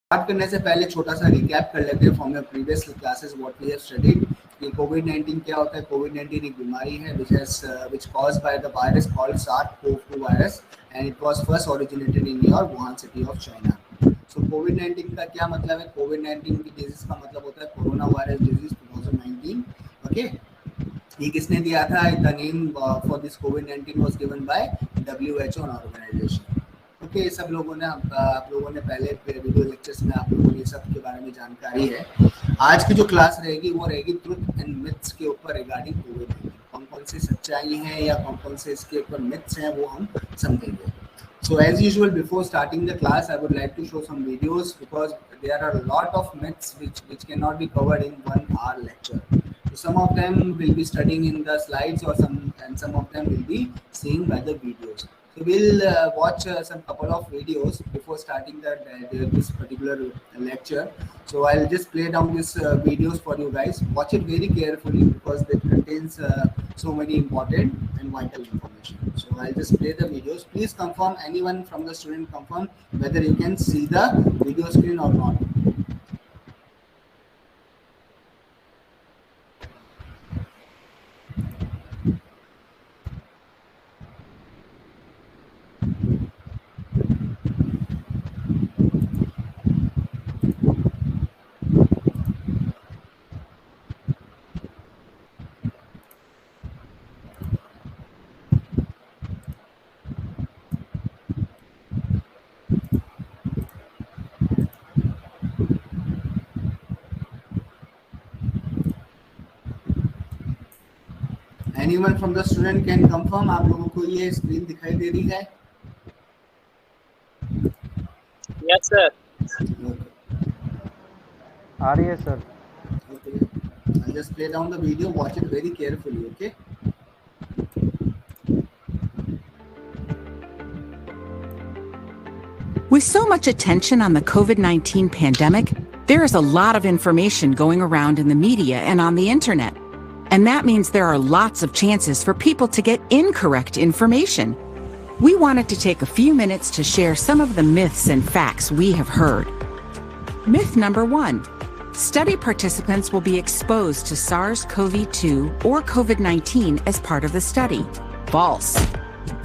Start करने से पहले छोटा सा रिकैप कर लेते हैं from your previous classes what we have studied कि कोविड-19 क्या होता है. कोविड-19 एक बीमारी है which caused by the virus called SARS-CoV-2 virus and it was first originated in your Wuhan city of China. So कोविड-19 का क्या मतलब है? कोविड-19 की डिजीज का मतलब होता है कोरोना वायरस डिजीज 2019. ओके, ये किसने दिया था? द नेम फॉर दिस कोविड-19 was given by WHO organization. Okay, सब लोगों ने आप लोगों ने पहले वीडियो लेक्चर्स में आप लोगों को सब के बारे में जानकारी है. आज की जो क्लास रहेगी वो रहेगी ट्रुथ एंड मिथ्स के ऊपर रिगार्डिंग कोविड-19. कौन कौन सी सच्चाई हैं या कौन कौन से इसके ऊपर मिथ्स हैं वो हम समझेंगे. So as usual, before starting the class, I would like to show some videos because there are a lot of myths which cannot be covered in 1 hour lecture. So some of them will be studying in the slides or some of them will be seeing by the videos. So we'll watch some couple of videos before starting this particular lecture. So I'll just play down these videos for you guys. Watch it very carefully because it contains so many important and vital information. So I'll just play the videos. Please confirm, anyone from the student confirm whether you can see the video screen or not. Anyone from the student can confirm, आप लोगों को ये screen दिखाई दे रही है? Yes sir. आ रही है sir. Okay, I'll just play down the video. Watch it very carefully. Okay. With so much attention on the COVID-19 pandemic, there is a lot of information going around in the media and on the internet. And that means there are lots of chances for people to get incorrect information. We wanted to take a few minutes to share some of the myths and facts we have heard. Myth number 1. Study participants will be exposed to SARS-CoV-2 or COVID-19 as part of the study. False.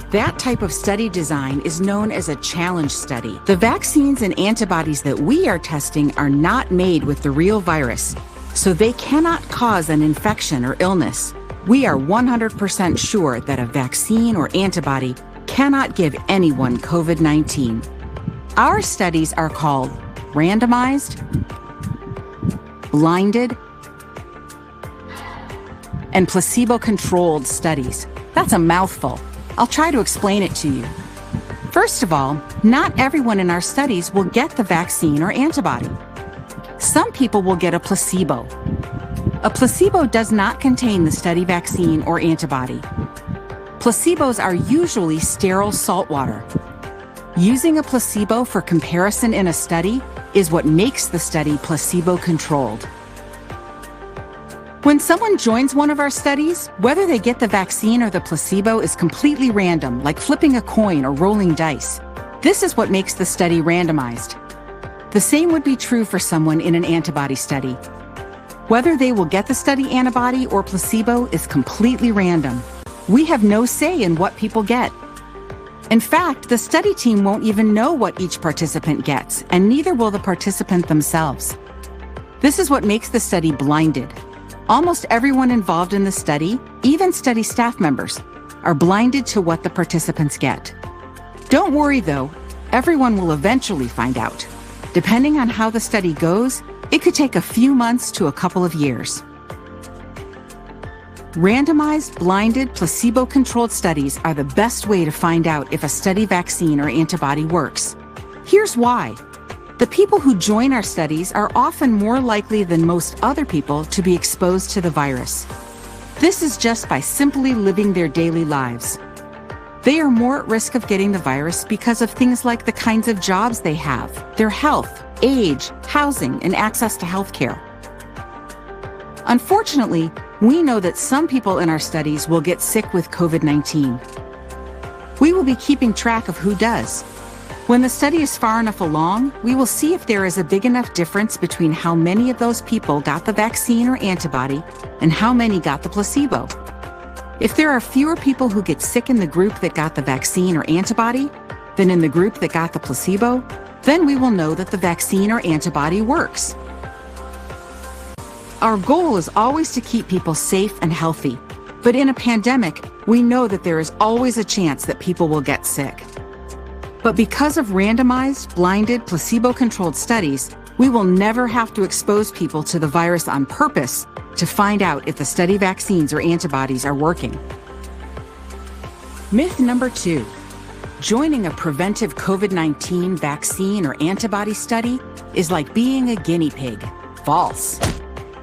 That type of study design is known as a challenge study. The vaccines and antibodies that we are testing are not made with the real virus, so they cannot cause an infection or illness. We are 100% sure that a vaccine or antibody cannot give anyone COVID-19. Our studies are called randomized, blinded, and placebo-controlled studies. That's a mouthful. I'll try to explain it to you. First of all, not everyone in our studies will get the vaccine or antibody. Some people will get a placebo. A placebo does not contain the study vaccine or antibody. Placebos are usually sterile salt water. Using a placebo for comparison in a study is what makes the study placebo-controlled. When someone joins one of our studies, whether they get the vaccine or the placebo is completely random, like flipping a coin or rolling dice. This is what makes the study randomized. The same would be true for someone in an antibody study. Whether they will get the study antibody or placebo is completely random. We have no say in what people get. In fact, the study team won't even know what each participant gets, and neither will the participant themselves. This is what makes the study blinded. Almost everyone involved in the study, even study staff members, are blinded to what the participants get. Don't worry though, everyone will eventually find out. Depending on how the study goes, it could take a few months to a couple of years. Randomized, blinded, placebo-controlled studies are the best way to find out if a study vaccine or antibody works. Here's why. The people who join our studies are often more likely than most other people to be exposed to the virus. This is just by simply living their daily lives. They are more at risk of getting the virus because of things like the kinds of jobs they have, their health, age, housing, and access to healthcare. Unfortunately, we know that some people in our studies will get sick with COVID-19. We will be keeping track of who does. When the study is far enough along, we will see if there is a big enough difference between how many of those people got the vaccine or antibody and how many got the placebo. If there are fewer people who get sick in the group that got the vaccine or antibody than in the group that got the placebo, then we will know that the vaccine or antibody works. Our goal is always to keep people safe and healthy, but in a pandemic, we know that there is always a chance that people will get sick. But because of randomized, blinded, placebo-controlled studies, we will never have to expose people to the virus on purpose to find out if the study vaccines or antibodies are working. Myth number 2. Joining a preventive COVID-19 vaccine or antibody study is like being a guinea pig. False.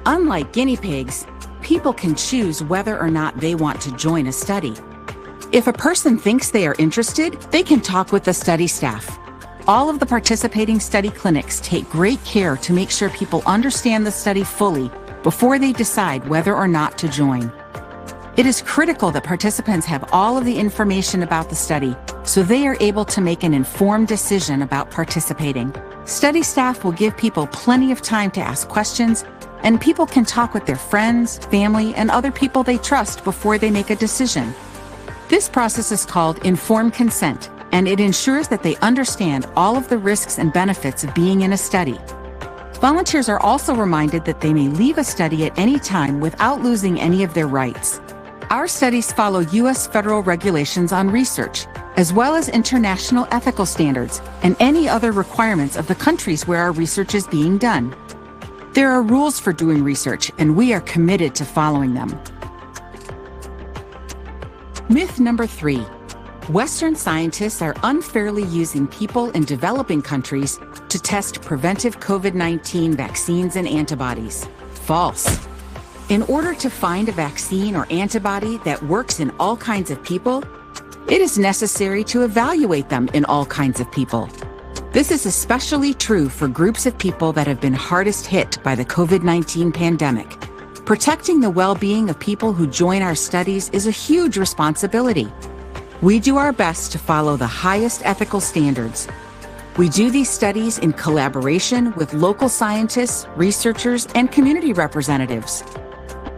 Unlike guinea pigs, people can choose whether or not they want to join a study. If a person thinks they are interested, they can talk with the study staff. All of the participating study clinics take great care to make sure people understand the study fully before they decide whether or not to join. It is critical that participants have all of the information about the study so they are able to make an informed decision about participating. Study staff will give people plenty of time to ask questions, and people can talk with their friends, family, and other people they trust before they make a decision. This process is called informed consent, and it ensures that they understand all of the risks and benefits of being in a study. Volunteers are also reminded that they may leave a study at any time without losing any of their rights. Our studies follow U.S. federal regulations on research, as well as international ethical standards and any other requirements of the countries where our research is being done. There are rules for doing research, and we are committed to following them. Myth number 3. Western scientists are unfairly using people in developing countries to test preventive COVID-19 vaccines and antibodies. False. In order to find a vaccine or antibody that works in all kinds of people, it is necessary to evaluate them in all kinds of people. This is especially true for groups of people that have been hardest hit by the COVID-19 pandemic. Protecting the well-being of people who join our studies is a huge responsibility. We do our best to follow the highest ethical standards. We do these studies in collaboration with local scientists, researchers, and community representatives.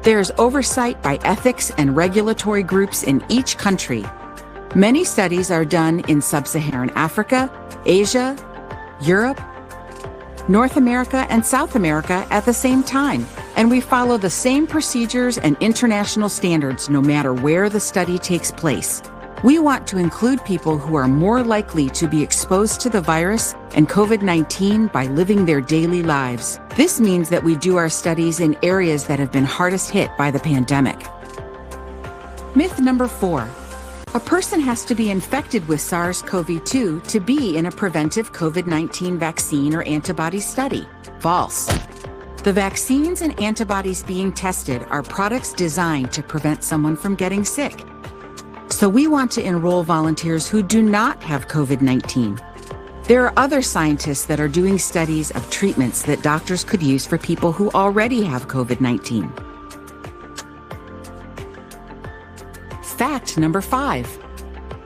There is oversight by ethics and regulatory groups in each country. Many studies are done in sub-Saharan Africa, Asia, Europe, North America, and South America at the same time, and we follow the same procedures and international standards no matter where the study takes place. We want to include people who are more likely to be exposed to the virus and COVID-19 by living their daily lives. This means that we do our studies in areas that have been hardest hit by the pandemic. Myth number 4. A person has to be infected with SARS-CoV-2 to be in a preventive COVID-19 vaccine or antibody study. False. The vaccines and antibodies being tested are products designed to prevent someone from getting sick. So we want to enroll volunteers who do not have COVID-19. There are other scientists that are doing studies of treatments that doctors could use for people who already have COVID-19. Fact number 5.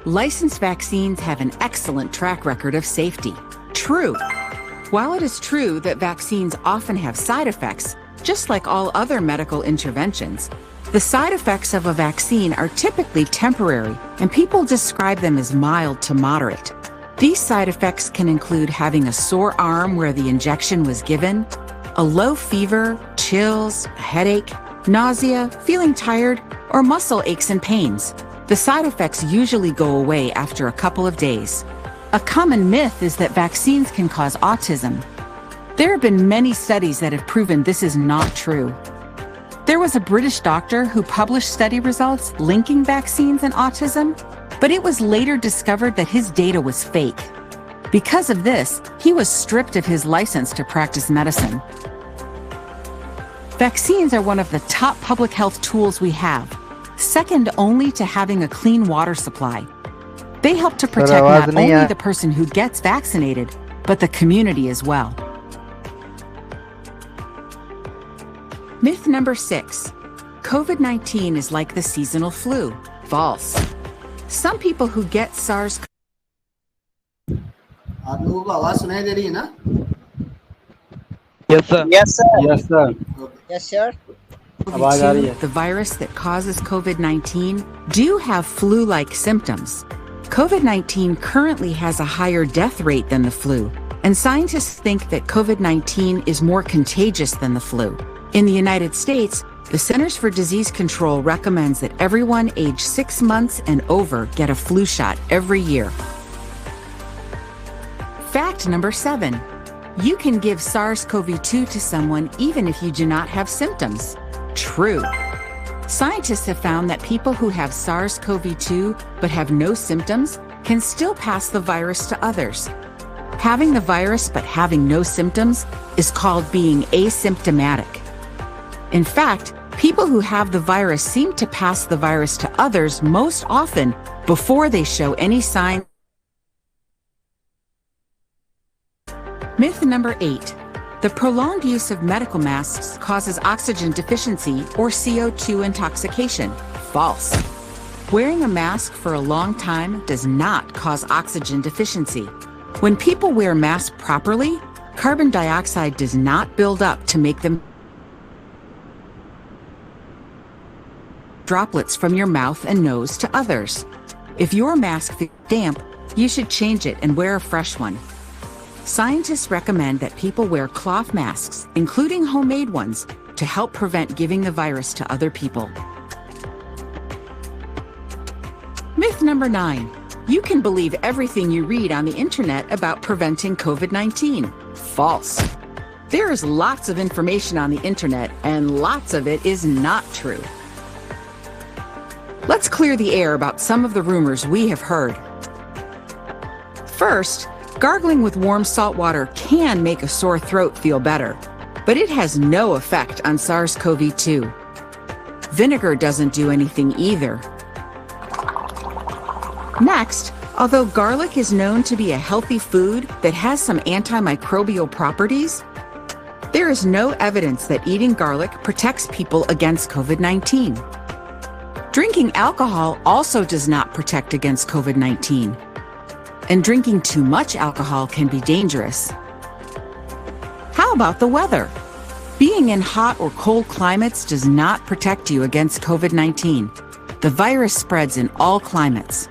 Licensed vaccines have an excellent track record of safety. True. While it is true that vaccines often have side effects, just like all other medical interventions, the side effects of a vaccine are typically temporary, and people describe them as mild to moderate. These side effects can include having a sore arm where the injection was given, a low fever, chills, a headache, nausea, feeling tired, or muscle aches and pains. The side effects usually go away after a couple of days. A common myth is that vaccines can cause autism. There have been many studies that have proven this is not true. There was a British doctor who published study results linking vaccines and autism, but it was later discovered that his data was fake. Because of this, he was stripped of his license to practice medicine. Vaccines are one of the top public health tools we have, second only to having a clean water supply. They help to protect not only the person who gets vaccinated, but the community as well. Myth number 6. COVID-19 is like the seasonal flu. False. Some people who get SARS. लोगों को आवाज सुनाई दे रही है ना? Yes, sir. Yes, sir. Yes, sir. Okay. Yes, sir. आवाज आ रही है। The virus that causes COVID-19 do have flu-like symptoms. COVID-19 currently has a higher death rate than the flu, and scientists think that COVID-19 is more contagious than the flu. In the United States, the Centers for Disease Control recommends that everyone age 6 months and over get a flu shot every year. Fact number 7. You can give SARS-CoV-2 to someone even if you do not have symptoms. True. Scientists have found that people who have SARS-CoV-2 but have no symptoms can still pass the virus to others. Having the virus but having no symptoms is called being asymptomatic. In fact, people who have the virus seem to pass the virus to others most often before they show any sign. Myth number 8. The prolonged use of medical masks causes oxygen deficiency or CO2 intoxication. False. Wearing a mask for a long time does not cause oxygen deficiency. When people wear masks properly, carbon dioxide does not build up to make them droplets from your mouth and nose to others. If your mask feels damp, you should change it and wear a fresh one. Scientists recommend that people wear cloth masks, including homemade ones, to help prevent giving the virus to other people. Myth number 9. You can believe everything you read on the internet about preventing COVID-19. False. There is lots of information on the internet, and lots of it is not true. Let's clear the air about some of the rumors we have heard. First, gargling with warm salt water can make a sore throat feel better, but it has no effect on SARS-CoV-2. Vinegar doesn't do anything either. Next, although garlic is known to be a healthy food that has some antimicrobial properties, there is no evidence that eating garlic protects people against COVID-19. Drinking alcohol also does not protect against COVID-19. And drinking too much alcohol can be dangerous. How about the weather? Being in hot or cold climates does not protect you against COVID-19. The virus spreads in all climates.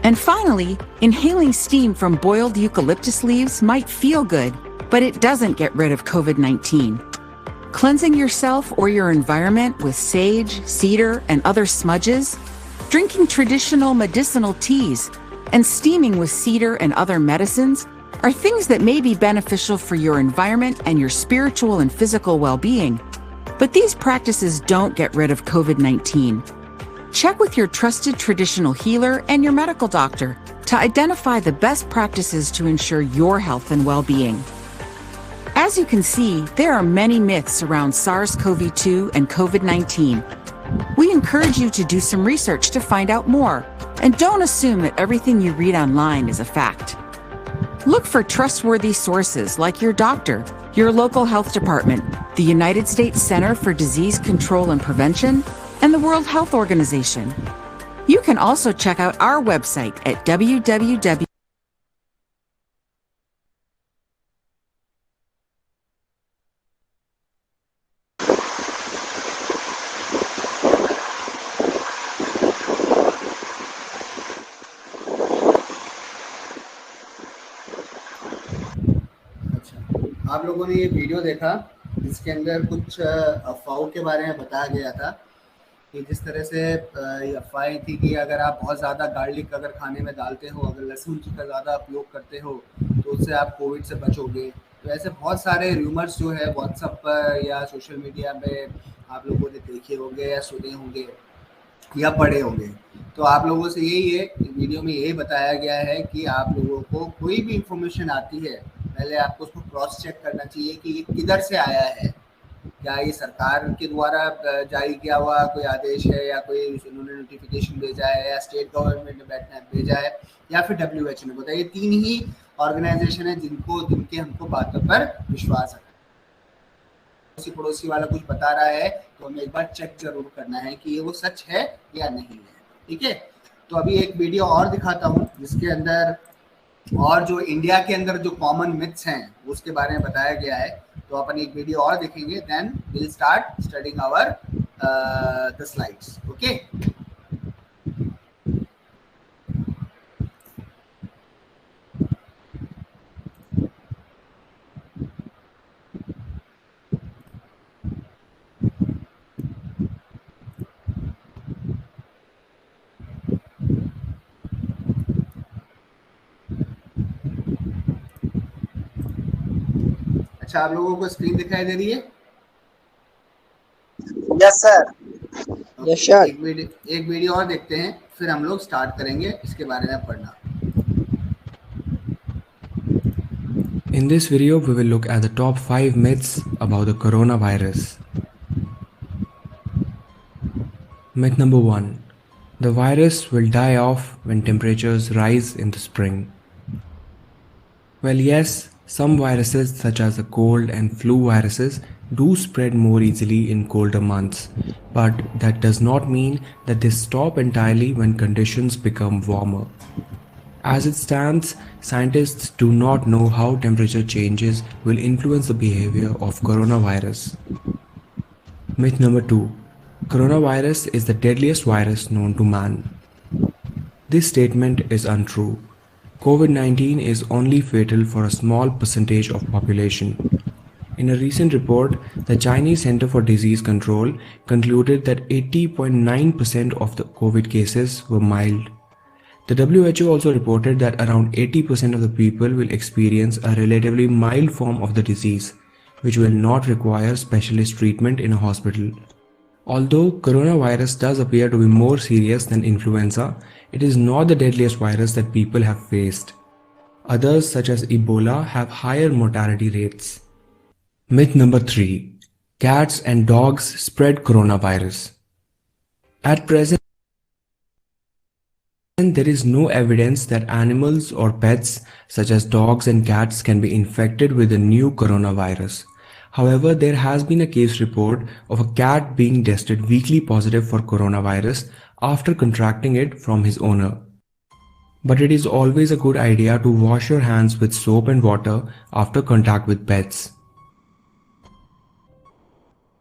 And finally, inhaling steam from boiled eucalyptus leaves might feel good, but it doesn't get rid of COVID-19. Cleansing yourself or your environment with sage, cedar, and other smudges, drinking traditional medicinal teas, and steaming with cedar and other medicines are things that may be beneficial for your environment and your spiritual and physical well-being. But these practices don't get rid of COVID-19. Check with your trusted traditional healer and your medical doctor to identify the best practices to ensure your health and well-being. As you can see, there are many myths around SARS-CoV-2 and COVID-19. We encourage you to do some research to find out more, and don't assume that everything you read online is a fact. Look for trustworthy sources like your doctor, your local health department, the United States Center for Disease Control and Prevention, and the World Health Organization. You can also check out our website at www. आप लोगों ने ये video देखा जिसके अंदर कुछ अफवाहों के बारे में बताया गया था कि जिस तरह से ये अफवाहें थी कि अगर आप बहुत ज़्यादा गार्लिक अगर खाने में डालते हो, अगर लहसुन का ज़्यादा उपयोग करते हो तो उससे आप कोविड से बचोगे। तो ऐसे बहुत सारे र्यूमर्स जो है व्हाट्सएप पर या सोशल मीडिया में आप लोगों ने देखे होंगे या सुने होंगे या पढ़े होंगे। तो आप लोगों से यही है, वीडियो में यही बताया गया है कि आप लोगों को कोई भी इंफॉर्मेशन आती है पहले आपको उसको क्रॉस चेक करना चाहिए कि ये किधर से आया है, क्या ये सरकार के द्वारा जारी किया हुआ कोई आदेश है या कोई उन्होंने नोटिफिकेशन भेजा है या स्टेट गवर्नमेंट ने भेजा है या फिर WHO ने बताया। ये तीन ही ऑर्गेनाइजेशन है जिनके हमको बातों पर विश्वास है। पड़ोसी वाला कुछ बता रहा है तो हमें एक बार चेक जरूर करना है कि ये वो सच है या नहीं है। ठीक है, तो अभी एक वीडियो और दिखाता हूँ जिसके अंदर और जो इंडिया के अंदर जो कॉमन मिथ्स हैं उसके बारे में बताया गया है। तो अपन एक वीडियो और देखेंगे, then will start studying our the slides. Okay, अच्छा, आप लोगों को स्क्रीन दिखाई दे रही है? Yes sir. Yes sir. एक वीडियो और देखते हैं, फिर हम लोग स्टार्ट करेंगे इसके बारे में पढ़ना। In this video, we will look at the top 5 myths about the coronavirus. Myth number 1. The virus will die off when temperatures rise in the spring. Well, yes, some viruses such as the cold and flu viruses do spread more easily in colder months, but that does not mean that they stop entirely when conditions become warmer. As it stands, scientists do not know how temperature changes will influence the behavior of coronavirus. Myth number 2. Coronavirus is the deadliest virus known to man. This statement is untrue. COVID-19 is only fatal for a small percentage of population. In a recent report, the Chinese Center for Disease Control concluded that 80.9% of the COVID cases were mild. The WHO also reported that around 80% of the people will experience a relatively mild form of the disease, which will not require specialist treatment in a hospital. Although coronavirus does appear to be more serious than influenza, it is not the deadliest virus that people have faced. Others, such as Ebola, have higher mortality rates. Myth number 3. Cats and dogs spread coronavirus. At present, there is no evidence that animals or pets such as dogs and cats can be infected with the new coronavirus. However, there has been a case report of a cat being tested weekly positive for coronavirus after contracting it from his owner. But it is always a good idea to wash your hands with soap and water after contact with pets.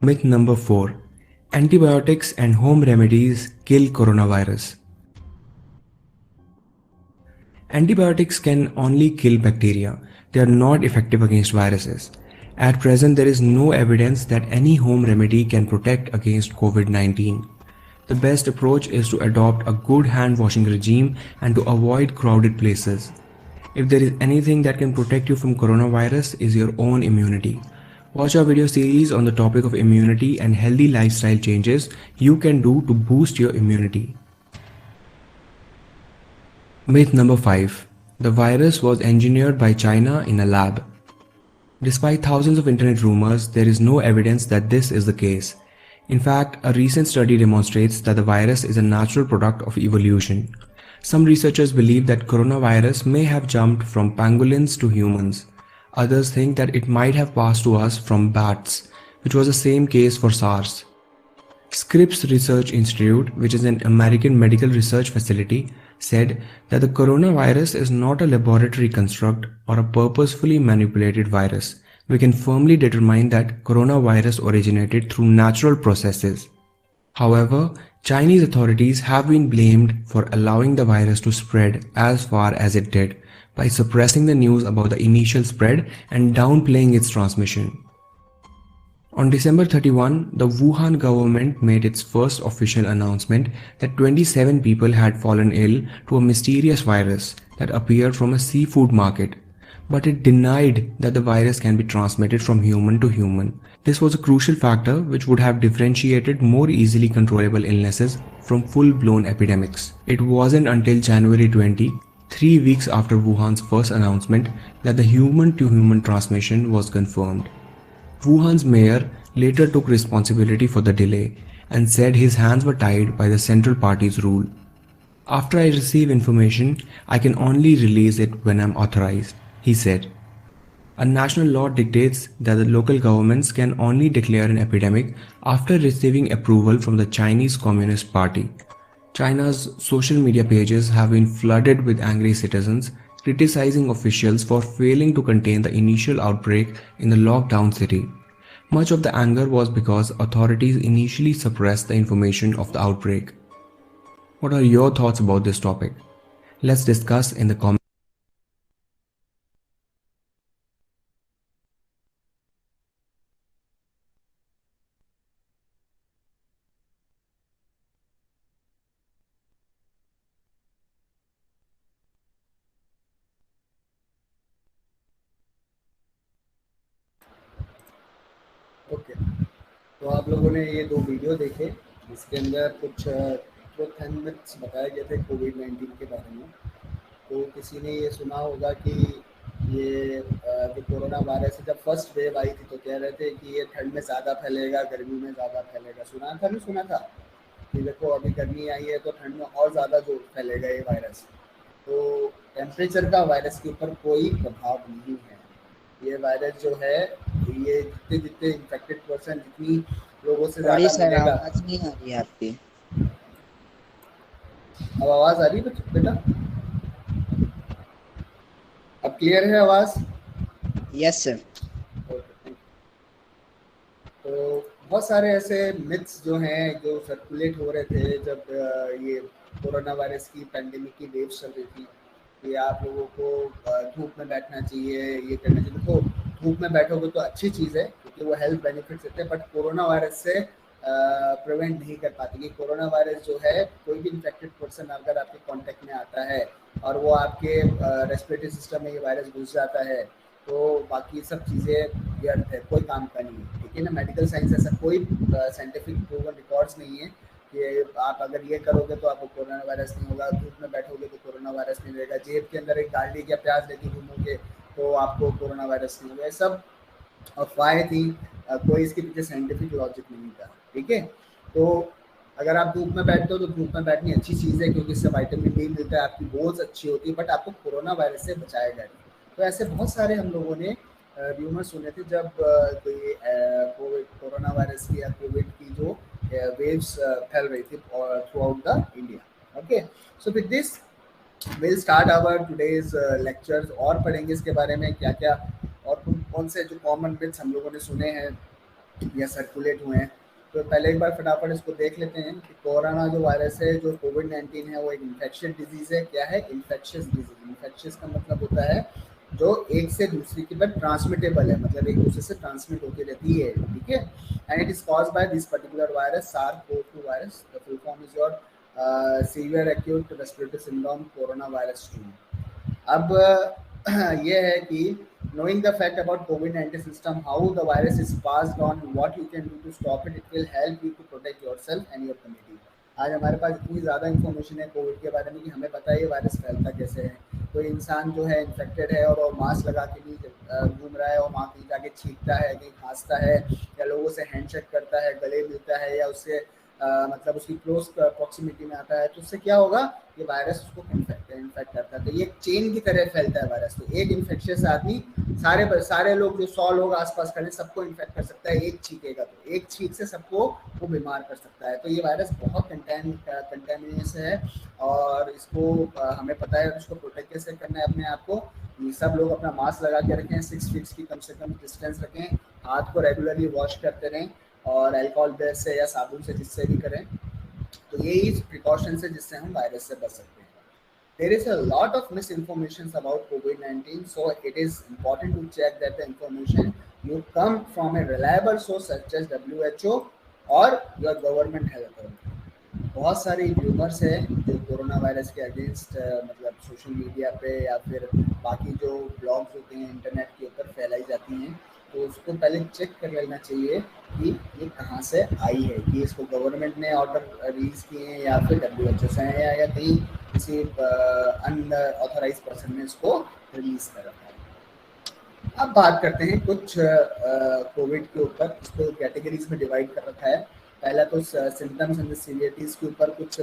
Myth number 4. Antibiotics and home remedies kill coronavirus. Antibiotics can only kill bacteria. They are not effective against viruses. At present, there is no evidence that any home remedy can protect against COVID-19. The best approach is to adopt a good hand washing regime and to avoid crowded places. If there is anything that can protect you from coronavirus, is your own immunity. Watch our video series on the topic of immunity and healthy lifestyle changes you can do to boost your immunity. Myth number 5. The virus was engineered by China in a lab. Despite thousands of internet rumors, there is no evidence that this is the case. In fact, a recent study demonstrates that the virus is a natural product of evolution. Some researchers believe that coronavirus may have jumped from pangolins to humans. Others think that it might have passed to us from bats, which was the same case for SARS. Scripps Research Institute, which is an American medical research facility, said that the coronavirus is not a laboratory construct or a purposefully manipulated virus. We can firmly determine that coronavirus originated through natural processes. However, Chinese authorities have been blamed for allowing the virus to spread as far as it did by suppressing the news about the initial spread and downplaying its transmission. On December 31, the Wuhan government made its first official announcement that 27 people had fallen ill to a mysterious virus that appeared from a seafood market, but it denied that the virus can be transmitted from human to human. This was a crucial factor which would have differentiated more easily controllable illnesses from full-blown epidemics. It wasn't until January 20, 3 weeks after Wuhan's first announcement, that the human-to-human transmission was confirmed. Wuhan's mayor later took responsibility for the delay and said his hands were tied by the central party's rule. After I receive information, I can only release it when I'm authorized, he said. A national law dictates that the local governments can only declare an epidemic after receiving approval from the Chinese Communist Party. China's social media pages have been flooded with angry citizens criticizing officials for failing to contain the initial outbreak in the lockdown city. Much of the anger was because authorities initially suppressed the information of the outbreak. What are your thoughts about this topic? Let's discuss in the comments. Okay, तो आप लोगों ने ये 2 video देखे, इसके अंदर कुछ truth and myths बताए गए थे कोविड-19 के बारे में। तो किसी ने ये सुना होगा कि ये जो कोरोना वायरस जब फर्स्ट वेव आई थी तो कह रहे थे कि ये ठंड में ज़्यादा फैलेगा, गर्मी में ज़्यादा फैलेगा। सुना था, नहीं सुना था कि देखो अभी गर्मी आई है तो ठंड में और ज़्यादा जो फैलेगा ये वायरस। तो टेम्परेचर का वायरस के ऊपर कोई प्रभाव नहीं है। ये वायरस जो है, ये जितने जितने इन्फेक्टेड पर्सन जितनी लोगों से ज़्यादा मिलेगा। आवाज नहीं आ रही है आपकी। अब आवाज़ आ रही है बेटा? अब क्लियर है आवाज़? Yes sir. तो बहुत सारे ऐसे मिथ्स जो हैं जो सर्कुलेट हो रहे थे जब ये कोरोना वायरस की पैंडेमिक की वेव चल रही थी कि आप लोगों को धूप में बैठना चाहिए, ये करना चाहिए। देखो, धूप में बैठोगे तो अच्छी चीज़ है क्योंकि वो हेल्थ बेनिफिट्स देते हैं, बट कोरोना वायरस से प्रिवेंट नहीं कर पाती। कि कोरोना वायरस जो है, कोई भी इन्फेक्टेड पर्सन अगर आपके कांटेक्ट में आता है और वो आपके रेस्पिरेटरी सिस्टम में ये वायरस घुस जाता है तो बाकी सब चीज़ें व्यर्थ है, कोई काम का नहीं है। ठीक है ना? मेडिकल साइंस ऐसा कोई साइंटिफिक प्रूवन रिकॉर्ड्स नहीं है कि आप अगर ये करोगे तो आपको कोरोना वायरस नहीं होगा, धूप में बैठोगे तो कोरोना वायरस नहीं रहेगा, जेब के अंदर एक गार्लिक या प्याज लेके घूमोगे तो आपको कोरोना वायरस नहीं होगा। ये सब अफवाहें थी, कोई इसके पीछे साइंटिफिक लॉजिक नहीं था। ठीक है? तो अगर आप धूप में बैठते हो तो धूप में बैठनी अच्छी चीज़ है क्योंकि इससे विटामिन डी मिलता है, आपकी बोन्स अच्छी होती है, बट आपको कोरोना वायरस से बचाएगा नहीं। तो ऐसे बहुत सारे हम लोगों ने र्यूमर सुने थे जब कोरोना वायरस की या कोविड की जो वेव्स फैल रही थी throughout the India. Okay, so with this will start our today's lectures और पढ़ेंगे इसके बारे में क्या क्या और कौन से जो कॉमन मिथ्स हम लोगों ने सुने हैं या सर्कुलेट हुए हैं। तो पहले एक बार फटाफट इसको देख लेते हैं कि कोरोना जो वायरस है, जो कोविड-19 है, वो एक इन्फेक्शियस डिजीज़ है। क्या है? Infectious disease. इन्फेक्शियस का मतलब होता है जो एक से दूसरी के बाद ट्रांसमिटेबल है, मतलब एक दूसरे से ट्रांसमिट होती रहती है। ठीक है? And it is caused by this particular virus SARS-CoV-2 virus. The full form is your severe acute respiratory syndrome corona virus 2। अब ये है कि knowing the fact about COVID-19 system, how the virus is passed on, what you can do to stop it, it will help you to protect yourself and your community। आज हमारे पास इतनी ज़्यादा information है Covid के बारे में कि हमें पता है ये वायरस फैलता कैसे है। कोई इंसान जो है इन्फेक्टेड है और वो मास्क लगा के नहीं घूम रहा है और वहाँ कहीं जाके छींकता है, कहीं खांसता है या लोगों से हैंडशेक करता है, गले मिलता है या उससे मतलब उसकी क्लोज प्रॉक्सिमिटी में आता है, तो उससे क्या होगा? ये वायरस उसको इन्फेक्ट करता है। तो ये चेन की तरह फैलता है वायरस। तो एक इन्फेक्शियस आदमी सारे लोग, जो 100 लोग आसपास खड़े, सबको इन्फेक्ट कर सकता है। एक छींकेगा तो एक छींक से सबको वो बीमार कर सकता है। तो ये वायरस बहुत कंटेमिनेस है और इसको हमें पता है उसको प्रोटेक्ट कैसे करना है अपने आप को। सब लोग अपना मास्क लगा के रखें, 6 फीट की कम से कम डिस्टेंस रखें, हाथ को रेगुलरली वॉश करते रहें और अल्कोहल बेस से या साबुन से जिससे भी करें। तो यही प्रिकॉशंस है जिससे हम वायरस से बच सकते हैं। There is a lot of misinformation about COVID-19, so it is important to check that the information you come from a reliable source such as WHO or your government health authority। बहुत सारी rumours है जो corona virus के against मतलब social media पे या फिर बाकी जो ब्लॉग्स होते हैं इंटरनेट के ऊपर फैलाई जाती हैं, तो उसको पहले चेक कर लेना चाहिए कि ये कहाँ से आई है, कि इसको गवर्नमेंट ने ऑर्डर रिलीज किए हैं या फिर WHO से हैं या कहीं किसी अनऑथराइज पर्सन ने इसको रिलीज कर रखा है। अब बात करते हैं कुछ कोविड के ऊपर, इसको कैटेगरीज में डिवाइड कर रखा है। पहला तो सिम्टम्स एंड सीवियरिटीज़ के ऊपर कुछ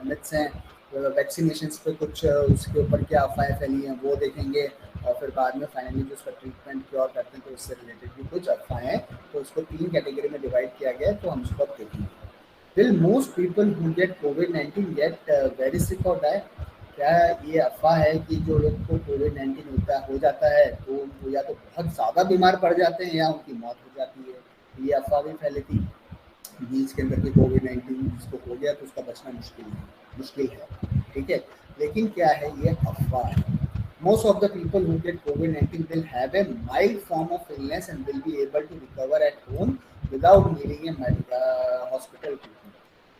मिथ्स हैं, वैक्सीनेशंस पे कुछ उसके ऊपर क्या अफवाहें फैली हैं वो देखेंगे और फिर बाद में फाइनली जो उसका ट्रीटमेंट क्योर करते हैं तो उससे रिलेटेड भी कुछ अफवाहें, तो उसको 3 कैटेगरी में डिवाइड किया गया है, तो हम उसको देखेंगे। Will most people who get COVID-19 get very sick or die? क्या ये अफवाह है कि जो लोग को कोविड-19 हो जाता है तो वो या तो बहुत ज़्यादा बीमार पड़ जाते हैं या उनकी मौत हो जाती है। ये अफवाह भी फैली थी बीच के अंदर कि कोविड-19 जिसको हो गया तो उसका बचना मुश्किल है, ठीक है। लेकिन क्या है, ये अफवाह है। Most of the people who get COVID-19 will have a mild form of illness and will be able to recover at home without needing a hospital treatment.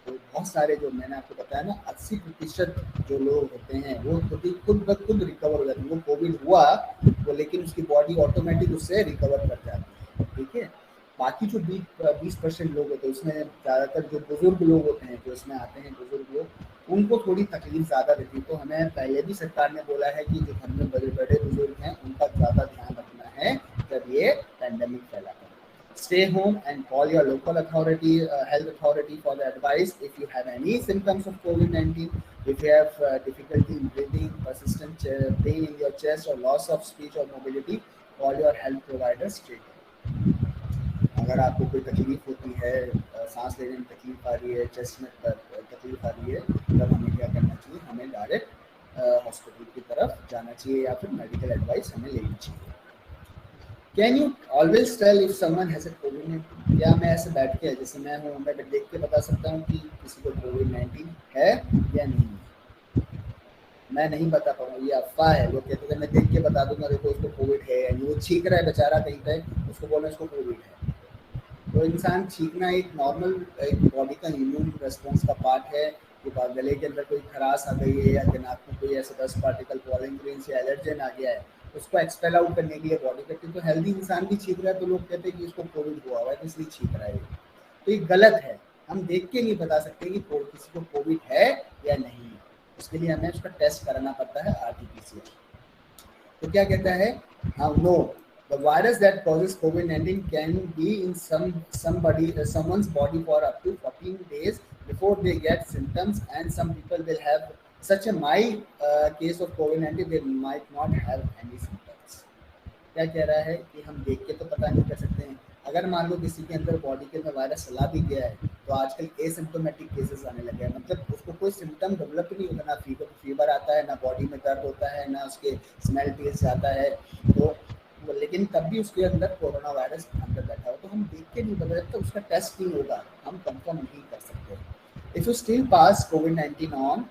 तो बहुत सारे जो मैंने आपको बताया ना 80% जो लोग होते हैं वो खुद रिकवर हो जाते हैं। वो कोविड हुआ वो लेकिन उसकी बॉडी ऑटोमेटिक उससे रिकवर कर जाती है, ठीक है। बाकी जो 20% लोग होते हैं उसमें ज़्यादातर जो बुजुर्ग लोग होते हैं जो इसमें आते हैं, बुजुर्ग लोग, उनको थोड़ी तकलीफ ज़्यादा रहती है। तो हमें पहले भी सरकार ने बोला है कि जो घर में बड़े बुजुर्ग हैं उनका ज़्यादा ध्यान रखना है जब ये पैंडेमिक फैला है। Stay home and call your local authority, health authority for the advice. If you have any symptoms of COVID-19, if you have difficulty in breathing, persistent pain in your chest or loss of speech or mobility, call your health provider straight away. अगर आपको कोई तकलीफ होती है, सांस लेने में तकलीफ आ रही है, चेस्ट में तकलीफ आ रही है, तब हमें क्या करना चाहिए? हमें डायरेक्ट हॉस्पिटल की तरफ जाना चाहिए या फिर मेडिकल एडवाइस हमें लेनी चाहिए। Can you always tell if someone has a कोविड-19? क्या मैं ऐसे बैठ के जैसे मैं हूँ मैं देख के बता सकता हूँ कि किसी को कोविड-19 है या नहीं है? मैं नहीं बता पाऊंगा, ये अफवाह है। लोग कहते हैं मैं देख के बता दूंगा देखो उसको कोविड है या नहीं। वो छींक रहा है बेचारा कहीं पे, उसको बोलना उसको कोविड है। तो इंसान छींकना एक नॉर्मल एक बॉडी का इम्यून रेस्पॉन्स का पार्ट है। कि गले के अंदर कोई खराश आ गई है या दिमाग में कोई ऐसे 10 पार्टिकल पॉलन ग्रेन्स या एलर्जन आ गया है, उसको एक्सपेल आउट करने के लिए बॉडी करती है। तो हेल्दी इंसान भी छींक रहा है तो लोग कहते हैं कि इसको कोविड हुआ हुआ है इसलिए छींक रहा है। तो ये गलत है। हम देख के नहीं बता सकते कि किसी को कोविड है या नहीं। उसके लिए हमें उसका टेस्ट कराना पड़ता है RT-PCR। तो क्या कहता है? हाँ, no, the virus that causes COVID-19 can be in someone's body for up to 14 days before they get symptoms, and some people will have such a mild case of COVID-19 they might not have any symptoms. क्या कह रहा है कि हम देख के तो पता नहीं कर सकते हैं। अगर मान लो किसी के अंदर बॉडी के अंदर वायरस चला भी गया है तो आजकल एसिम्प्टोमेटिक केसेस आने लगे हैं, मतलब उसको कोई सिम्टम डेवलप नहीं होता, ना फीवर आता है, ना बॉडी में दर्द होता है, ना उसके स्मेल टेस्ट आता है, तो लेकिन तब भी उसके अंदर कोरोना वायरस अंदर बैठा हो। तो हम देख के नहीं बता सकते, उसका टेस्ट नहीं होगा, हम कंफर्म नहीं कर सकते। If you still pass COVID-19 on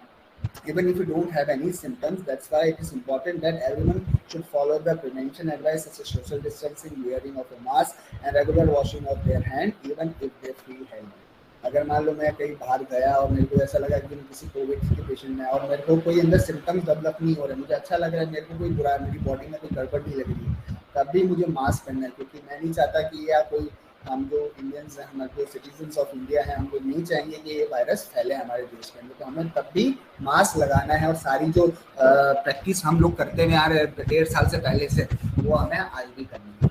even if you don't have any symptoms, that's why it is important that everyone should follow the prevention advice such as social distancing, wearing of a mask and regular washing of their hand even if they feel healthy. अगर मान लो मैं कहीं बाहर गया और मेरे को ऐसा लगा कि मैं किसी कोविड के पेशेंट में और मेरे को कोई अंदर सिम्टम्स डेवलप नहीं हो रहे, मुझे अच्छा लग रहा है, मेरे को कोई बुरा, मेरी बॉडी में कोई गड़बड़ नहीं लग रही, तब भी मुझे मास्क पहनना है। क्योंकि मैं नहीं चाहता कि या कोई हम जो इंडियंस हैं, हमारे जो सिटीजन्स ऑफ इंडिया हैं, हम लोग नहीं चाहेंगे कि ये वायरस फैले हमारे देश के अंदर। तो हमें तब भी मास्क लगाना है और सारी जो प्रैक्टिस हम लोग करते हुए आ रहे 1.5 साल से पहले से वो हमें आज भी करनी है।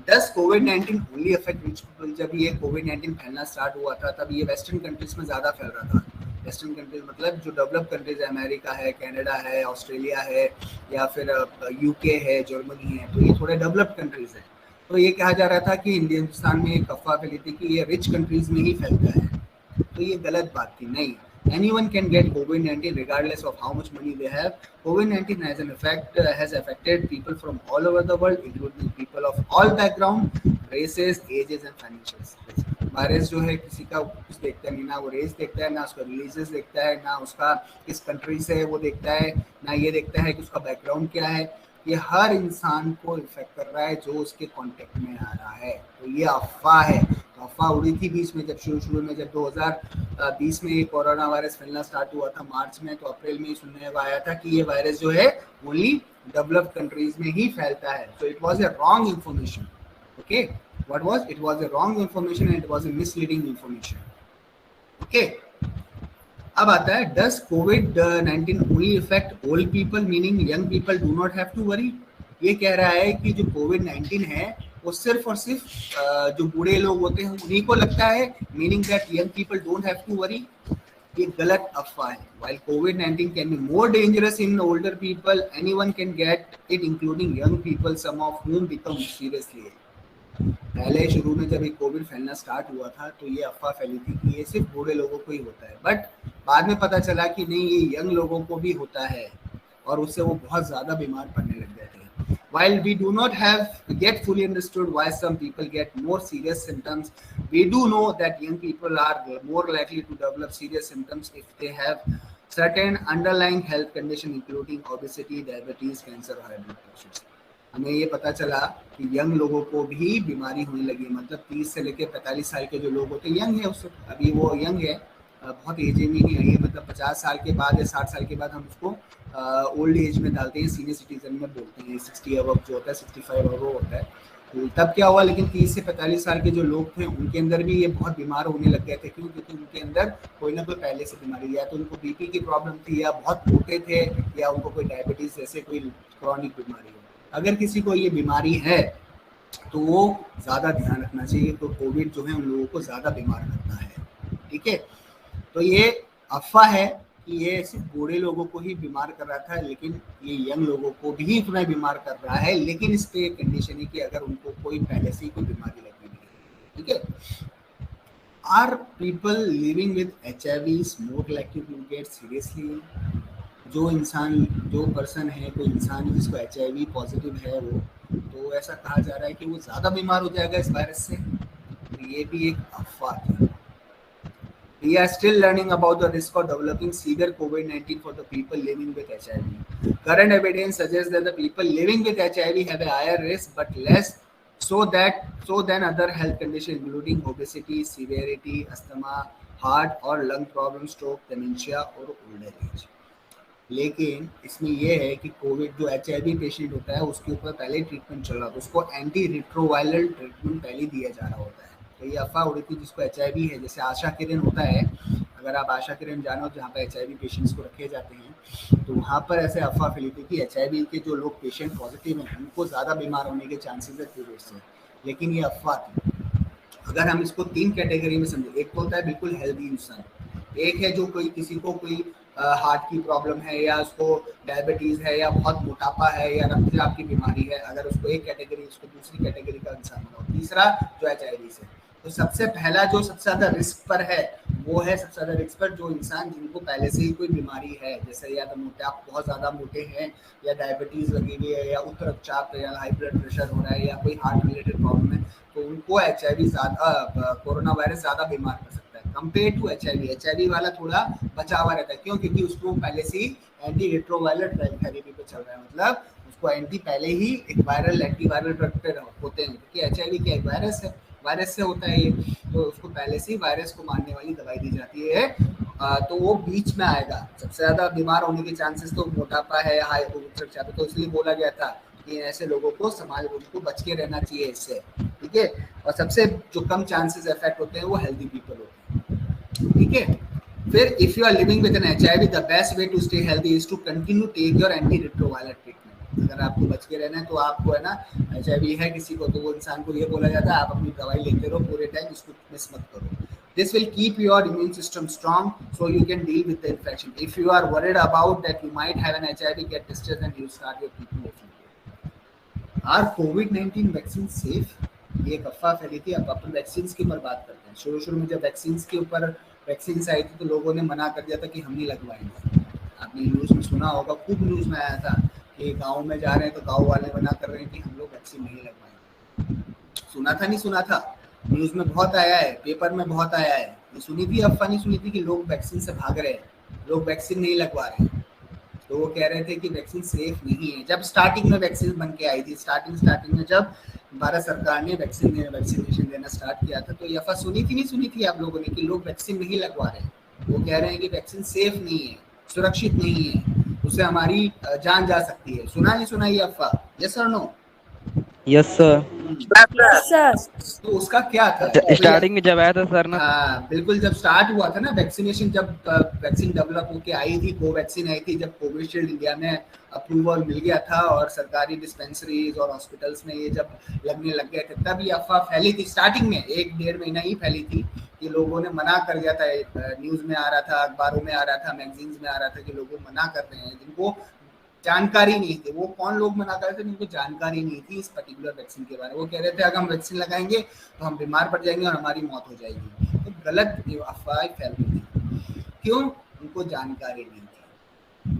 Does COVID-19 only affect rich people? जब ये COVID-19 फैलना स्टार्ट हुआ था तब ये वेस्टर्न कंट्रीज में ज़्यादा फैल रहा था। वेस्टर्न कंट्रीज मतलब जो डेवलप कंट्रीज है, अमेरिका है, कनाडा है, ऑस्ट्रेलिया है या फिर UK है, जर्मनी है, तो ये थोड़े डेवलप्ड कंट्रीज है। तो ये कहा जा रहा था कि हिंदुस्तान में एक अफवाह फैली थी कि ये रिच कंट्रीज में ही फैलता है, तो ये गलत बात थी। नहीं, anyone can get COVID-19 regardless of how much money they have. COVID-19 has affected people from all over the world, including people of all background, races, ages and financial status. Virus जो है किसी का कुछ देखता नहीं, ना वो race देखता है, ना उसका रिलीजियस देखता है, ना उसका किस कंट्री से है वो देखता है, ना ये देखता है कि उसका बैकग्राउंड क्या है। ये हर इंसान को इफेक्ट कर रहा है जो उसके कांटेक्ट में आ रहा है। तो ये अफवाह है। तो अफवाह उड़ी थी बीच में, जब शुरू में जब 2020 में ये कोरोना वायरस फैलना स्टार्ट हुआ था मार्च में, तो अप्रैल में ही सुनने को आया था कि ये वायरस जो है ओनली डेवलप्ड कंट्रीज में ही फैलता है। So it was a wrong information. Okay, what was it? Was a wrong information and it was a misleading information. Okay, अब आता है does COVID-19 only affect old people meaning young people do not have to worry? ये कह रहा है कि जो COVID-19 है वो सिर्फ और सिर्फ जो बूढ़े लोग होते हैं उन्हीं को लगता है, meaning that young people don't have to worry. ये गलत अफवाह है। While COVID-19 can be more dangerous in older people, anyone can get it including young people, some of whom become seriously ill. पहले शुरू में जब ये कोविड फैलना स्टार्ट हुआ था तो ये अफवाह फैली थी कि ये सिर्फ बूढ़े लोगों को ही होता है, बट बाद में पता चला कि नहीं, ये यंग लोगों को भी होता है और उससे वो बहुत ज़्यादा बीमार पड़ने लग गए थे. While we do not have yet fully understood why some people get more serious symptoms, we do know that young people are more likely to develop serious symptoms if they have certain underlying health condition including obesity, diabetes, cancer or high blood pressure. हमें ये पता चला कि young लोगों को भी बीमारी होने लगी. मतलब 30 से लेकर 45 साल के जो लोग होते हैं, यंग है उससे, अभी वो यंग है, बहुत एज में नहीं है ये, मतलब 50 साल के बाद या 60 साल के बाद हम उसको ओल्ड एज में डालते हैं, सीनियर सिटीजन में बोलते हैं. 60 अबव जो होता है, 65 अबव होता है. तो तब क्या हुआ, लेकिन 30 से 45 साल के जो लोग थे उनके अंदर भी ये बहुत बीमार होने लग गए थे. क्यों? क्योंकि उनके अंदर कोई ना कोई पहले से बीमारी, या तो उनको बीपी की प्रॉब्लम थी, या बहुत मोटे थे, या उनको कोई डायबिटीज जैसे कोई क्रॉनिक बीमारी हो. अगर किसी को ये बीमारी है तो वो ज़्यादा ध्यान रखना चाहिए. तो कोविड जो है उन लोगों को ज़्यादा बीमार करता है. ठीक है, तो ये अफवाह है कि ये सिर्फ बूढ़े लोगों को ही बीमार कर रहा था, लेकिन ये यंग लोगों को भी इतना बीमार कर रहा है. लेकिन इस पे कंडीशन है कि अगर उनको कोई पहले से ही कोई बीमारी लगी हुई है. ठीक है. Are people living with HIV more likely to get seriously? जो पर्सन है, कोई इंसान जिसको HIV पॉजिटिव है, वो तो ऐसा कहा जा रहा है कि वो ज़्यादा बीमार हो जाएगा इस वायरस से. तो ये भी एक अफवाह है. We are still learning about the risk of developing severe COVID-19 for the people living with HIV. Current evidence suggests that the people living with HIV have a higher risk, but less so than other health conditions, including obesity, severity, asthma, heart or lung problems, stroke, dementia और older age. लेकिन इसमें यह है कि Covid जो HIV patient होता है उसके ऊपर पहले ट्रीटमेंट चल रहा था, उसको एंटी रिट्रोवायरल ट्रीटमेंट पहले दिया जा रहा होता है. तो ये अफवाह उड़ी थी जिसको HIV है. जैसे आशा किरण होता है, अगर आप आशा किरण जानो जहाँ पर HIV पेशेंट्स को रखे जाते हैं, तो वहाँ पर ऐसे अफवाह फैली थी कि HIV के जो लोग पेशेंट पॉजिटिव हैं उनको ज़्यादा बीमार होने के चांसेस है कोविड से. लेकिन ये अफवाह थी. अगर हम इसको 3 कैटेगरी में समझें, एक तो होता है बिल्कुल हेल्दी इंसान, एक है जो किसी को कोई हार्ट की प्रॉब्लम है, या उसको डायबिटीज़ है, या बहुत मोटापा है, या रक्तचाप की बीमारी है, अगर उसको एक कैटेगरी, उसको दूसरी कैटेगरी का इंसान बनाओ. तीसरा जो HIV से. तो सबसे पहला जो सबसे ज़्यादा रिस्क पर है वो है सबसे ज़्यादा रिस्क पर जो इंसान जिनको पहले से ही कोई बीमारी है, जैसे या तो आप बहुत ज़्यादा मोटे हैं, या डायबिटीज़ लगी हुई है, या उच्च रक्तचाप है, या हाई ब्लड प्रेशर हो रहा है, या कोई हार्ट रिलेटेड प्रॉब्लम है, तो उनको HIV ज़्यादा, कोरोना वायरस ज़्यादा बीमार कर सकता है कंपेयर टू HIV. HIV वाला थोड़ा बचा हुआ रहता है. क्यों? क्योंकि उसको पहले से ही एंटी रिट्रोवायरल थेरेपी पे चल रहा है. मतलब उसको पहले ही एक वायरल एंटीवायरल ड्रग पे होते हैं, क्योंकि HIV क्या एक वायरस है, वायरस से होता है ये, तो उसको पहले से ही वायरस को मारने वाली दवाई दी जाती है. तो वो बीच में आएगा. सबसे ज़्यादा बीमार होने के चांसेस तो मोटापा है, हाई उच्च रक्तचाप, तो इसलिए बोला गया था कि ऐसे लोगों को उनको बच के रहना चाहिए इससे. ठीक है. और सबसे जो कम चांसेस इफेक्ट होते हैं वो हेल्दी पीपल होते हैं. ठीक है. फिर if you are living with an HIV, the best way to stay healthy is to continue take your anti retroviral treatment. अगर आपको बच के रहना है तो आपको है ना, HIV है किसी को, तो वो इंसान को ये बोला जाता है आप अपनी दवाई लेते रहो पूरे टाइम, इसको मिस मत करो. This will keep your immune system strong so you can deal with the infection. If you are worried about that you might have an HIV, get tested and you start your treatment immediately. Are COVID-19 vaccine safe? ये एक अफवाह फैली थी. अब अपन vaccine की ऊपर बात करते हैं. शुरू में जब वैक्सीन के ऊपर वैक्सीन आई थी तो लोगों ने मना कर दिया था कि हम नहीं लगवाएंगे. आपने न्यूज़ में सुना होगा, खूब न्यूज़ में आया था कि गाँव में जा रहे हैं तो गाँव वाले मना कर रहे हैं कि हम लोग वैक्सीन नहीं लगवाएंगे. सुना था, नहीं सुना था? न्यूज़ में बहुत आया है, पेपर में बहुत आया है. ये सुनी थी अफवाह, नहीं सुनी थी कि लोग वैक्सीन से भाग रहे हैं, लोग वैक्सीन नहीं लगवा रहे हैं. तो वो कह रहे थे कि वैक्सीन सेफ नहीं है. जब स्टार्टिंग में वैक्सीन बन के आई थी, स्टार्टिंग में जब भारत सरकार ने वैक्सीनेशन देना स्टार्ट किया था, तो ये अफवाह सुनी थी, नहीं सुनी थी आप लोगों ने कि लोग वैक्सीन नहीं लगवा रहे हैं. वो कह रहे हैं कि वैक्सीन सेफ नहीं है, सुरक्षित नहीं है, उससे हमारी जान जा सकती है. सुना नहीं सुना ये अफवाह? यस और नो? Yes sir. तो उसका क्या था स्टार्टिंग में जब आया था सर ना? हाँ बिल्कुल, जब स्टार्ट हुआ था ना वैक्सीनेशन, जब वैक्सीन डेवलप होके आई थी, कोवैक्सीन आई थी, जब कोविशील्ड इंडिया में अप्रूवल मिल गया था और सरकारी डिस्पेंसरीज और हॉस्पिटल्स में ये जब लगने लग गए थे, तब ये अफवाह फैली थी. स्टार्टिंग में 1-1.5 महीना ही फैली थी कि लोगों ने मना कर दिया था. न्यूज़ में आ रहा था, अखबारों में आ रहा था, मैगजीन्स में आ रहा था कि लोग मना कर रहे हैं जिनको जानकारी नहीं थी. वो कौन लोग मना कर रहे थे? जिनको जानकारी नहीं थी इस पर्टिकुलर वैक्सीन के बारे में. वो कह रहे थे अगर हम वैक्सीन लगाएंगे तो हम बीमार पड़ जाएंगे और हमारी मौत हो जाएगी. तो गलत अफवाह फैल रही थी. क्यों? उनको जानकारी नहीं थी।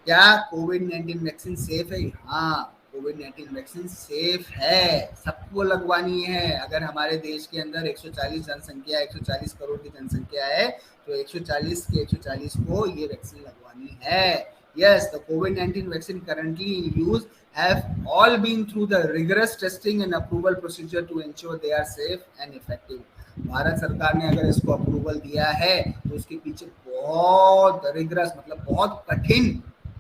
क्या कोविड-19 वैक्सीन सेफ है? हाँ, कोविड-19 वैक्सीन सेफ है, सबको लगवानी है। अगर हमारे देश के अंदर 140 जनसंख्या 140 करोड़ की जनसंख्या है तो 140 के 140 को ये वैक्सीन लगवानी है। Yes, the COVID-19 vaccine currently in use have all been through the rigorous testing and approval procedure to ensure they are safe and effective. Bharat सरकार ने अगर इसको अप्रूवल दिया है तो उसके पीछे बहुत रिगरस मतलब बहुत कठिन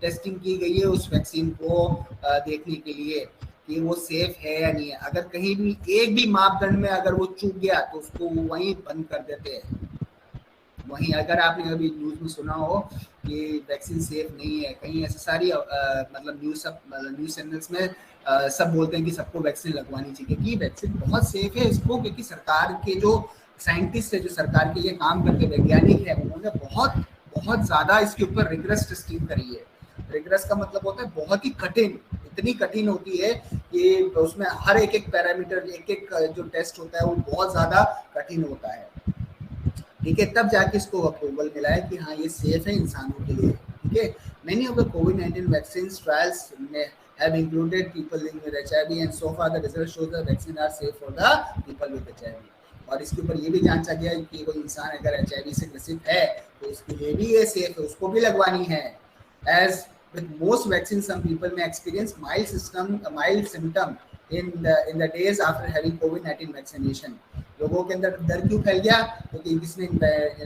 टेस्टिंग की गई है उस वैक्सीन को देखने के लिए कि वो सेफ है या नहीं है। अगर कहीं भी एक भी मापदंड में अगर वो चूक गया तो उसको वहीं बंद कर देते हैं। वहीं अगर आपने अभी न्यूज़ में सुना हो कि वैक्सीन सेफ नहीं है, कहीं ऐसी सारी मतलब न्यूज़ चैनल्स में सब बोलते हैं कि सबको वैक्सीन लगवानी चाहिए कि वैक्सीन बहुत सेफ है इसको, क्योंकि सरकार के जो साइंटिस्ट है, जो सरकार के लिए काम करते वैज्ञानिक है, उन्होंने बहुत ज़्यादा इसके ऊपर रिगरस टेस्टिंग करी है। रिगरस का मतलब होता है बहुत ही कठिन, इतनी कठिन होती है कि उसमें हर एक पैरामीटर, एक जो टेस्ट होता है वो बहुत ज़्यादा कठिन होता है। ठीक है, तब जाके इसको अप्रूवल मिला है कि हाँ ये सेफ है इंसानों के लिए। ठीक है, many of the covid vaccine trials have included people living with HIV and so far the results show the vaccine are safe for the people with HIV. और इसके ऊपर ये भी जांचा गया कि कोई इंसान अगर HIV से ग्रसित है तो उसके लिए भी ये सेफ है, उसको भी लगवानी है। As with most vaccines, some people may experience mild symptom in the days after having COVID-19 vaccination. लोगों के अंदर डर क्यों फैल गया? क्योंकि किसने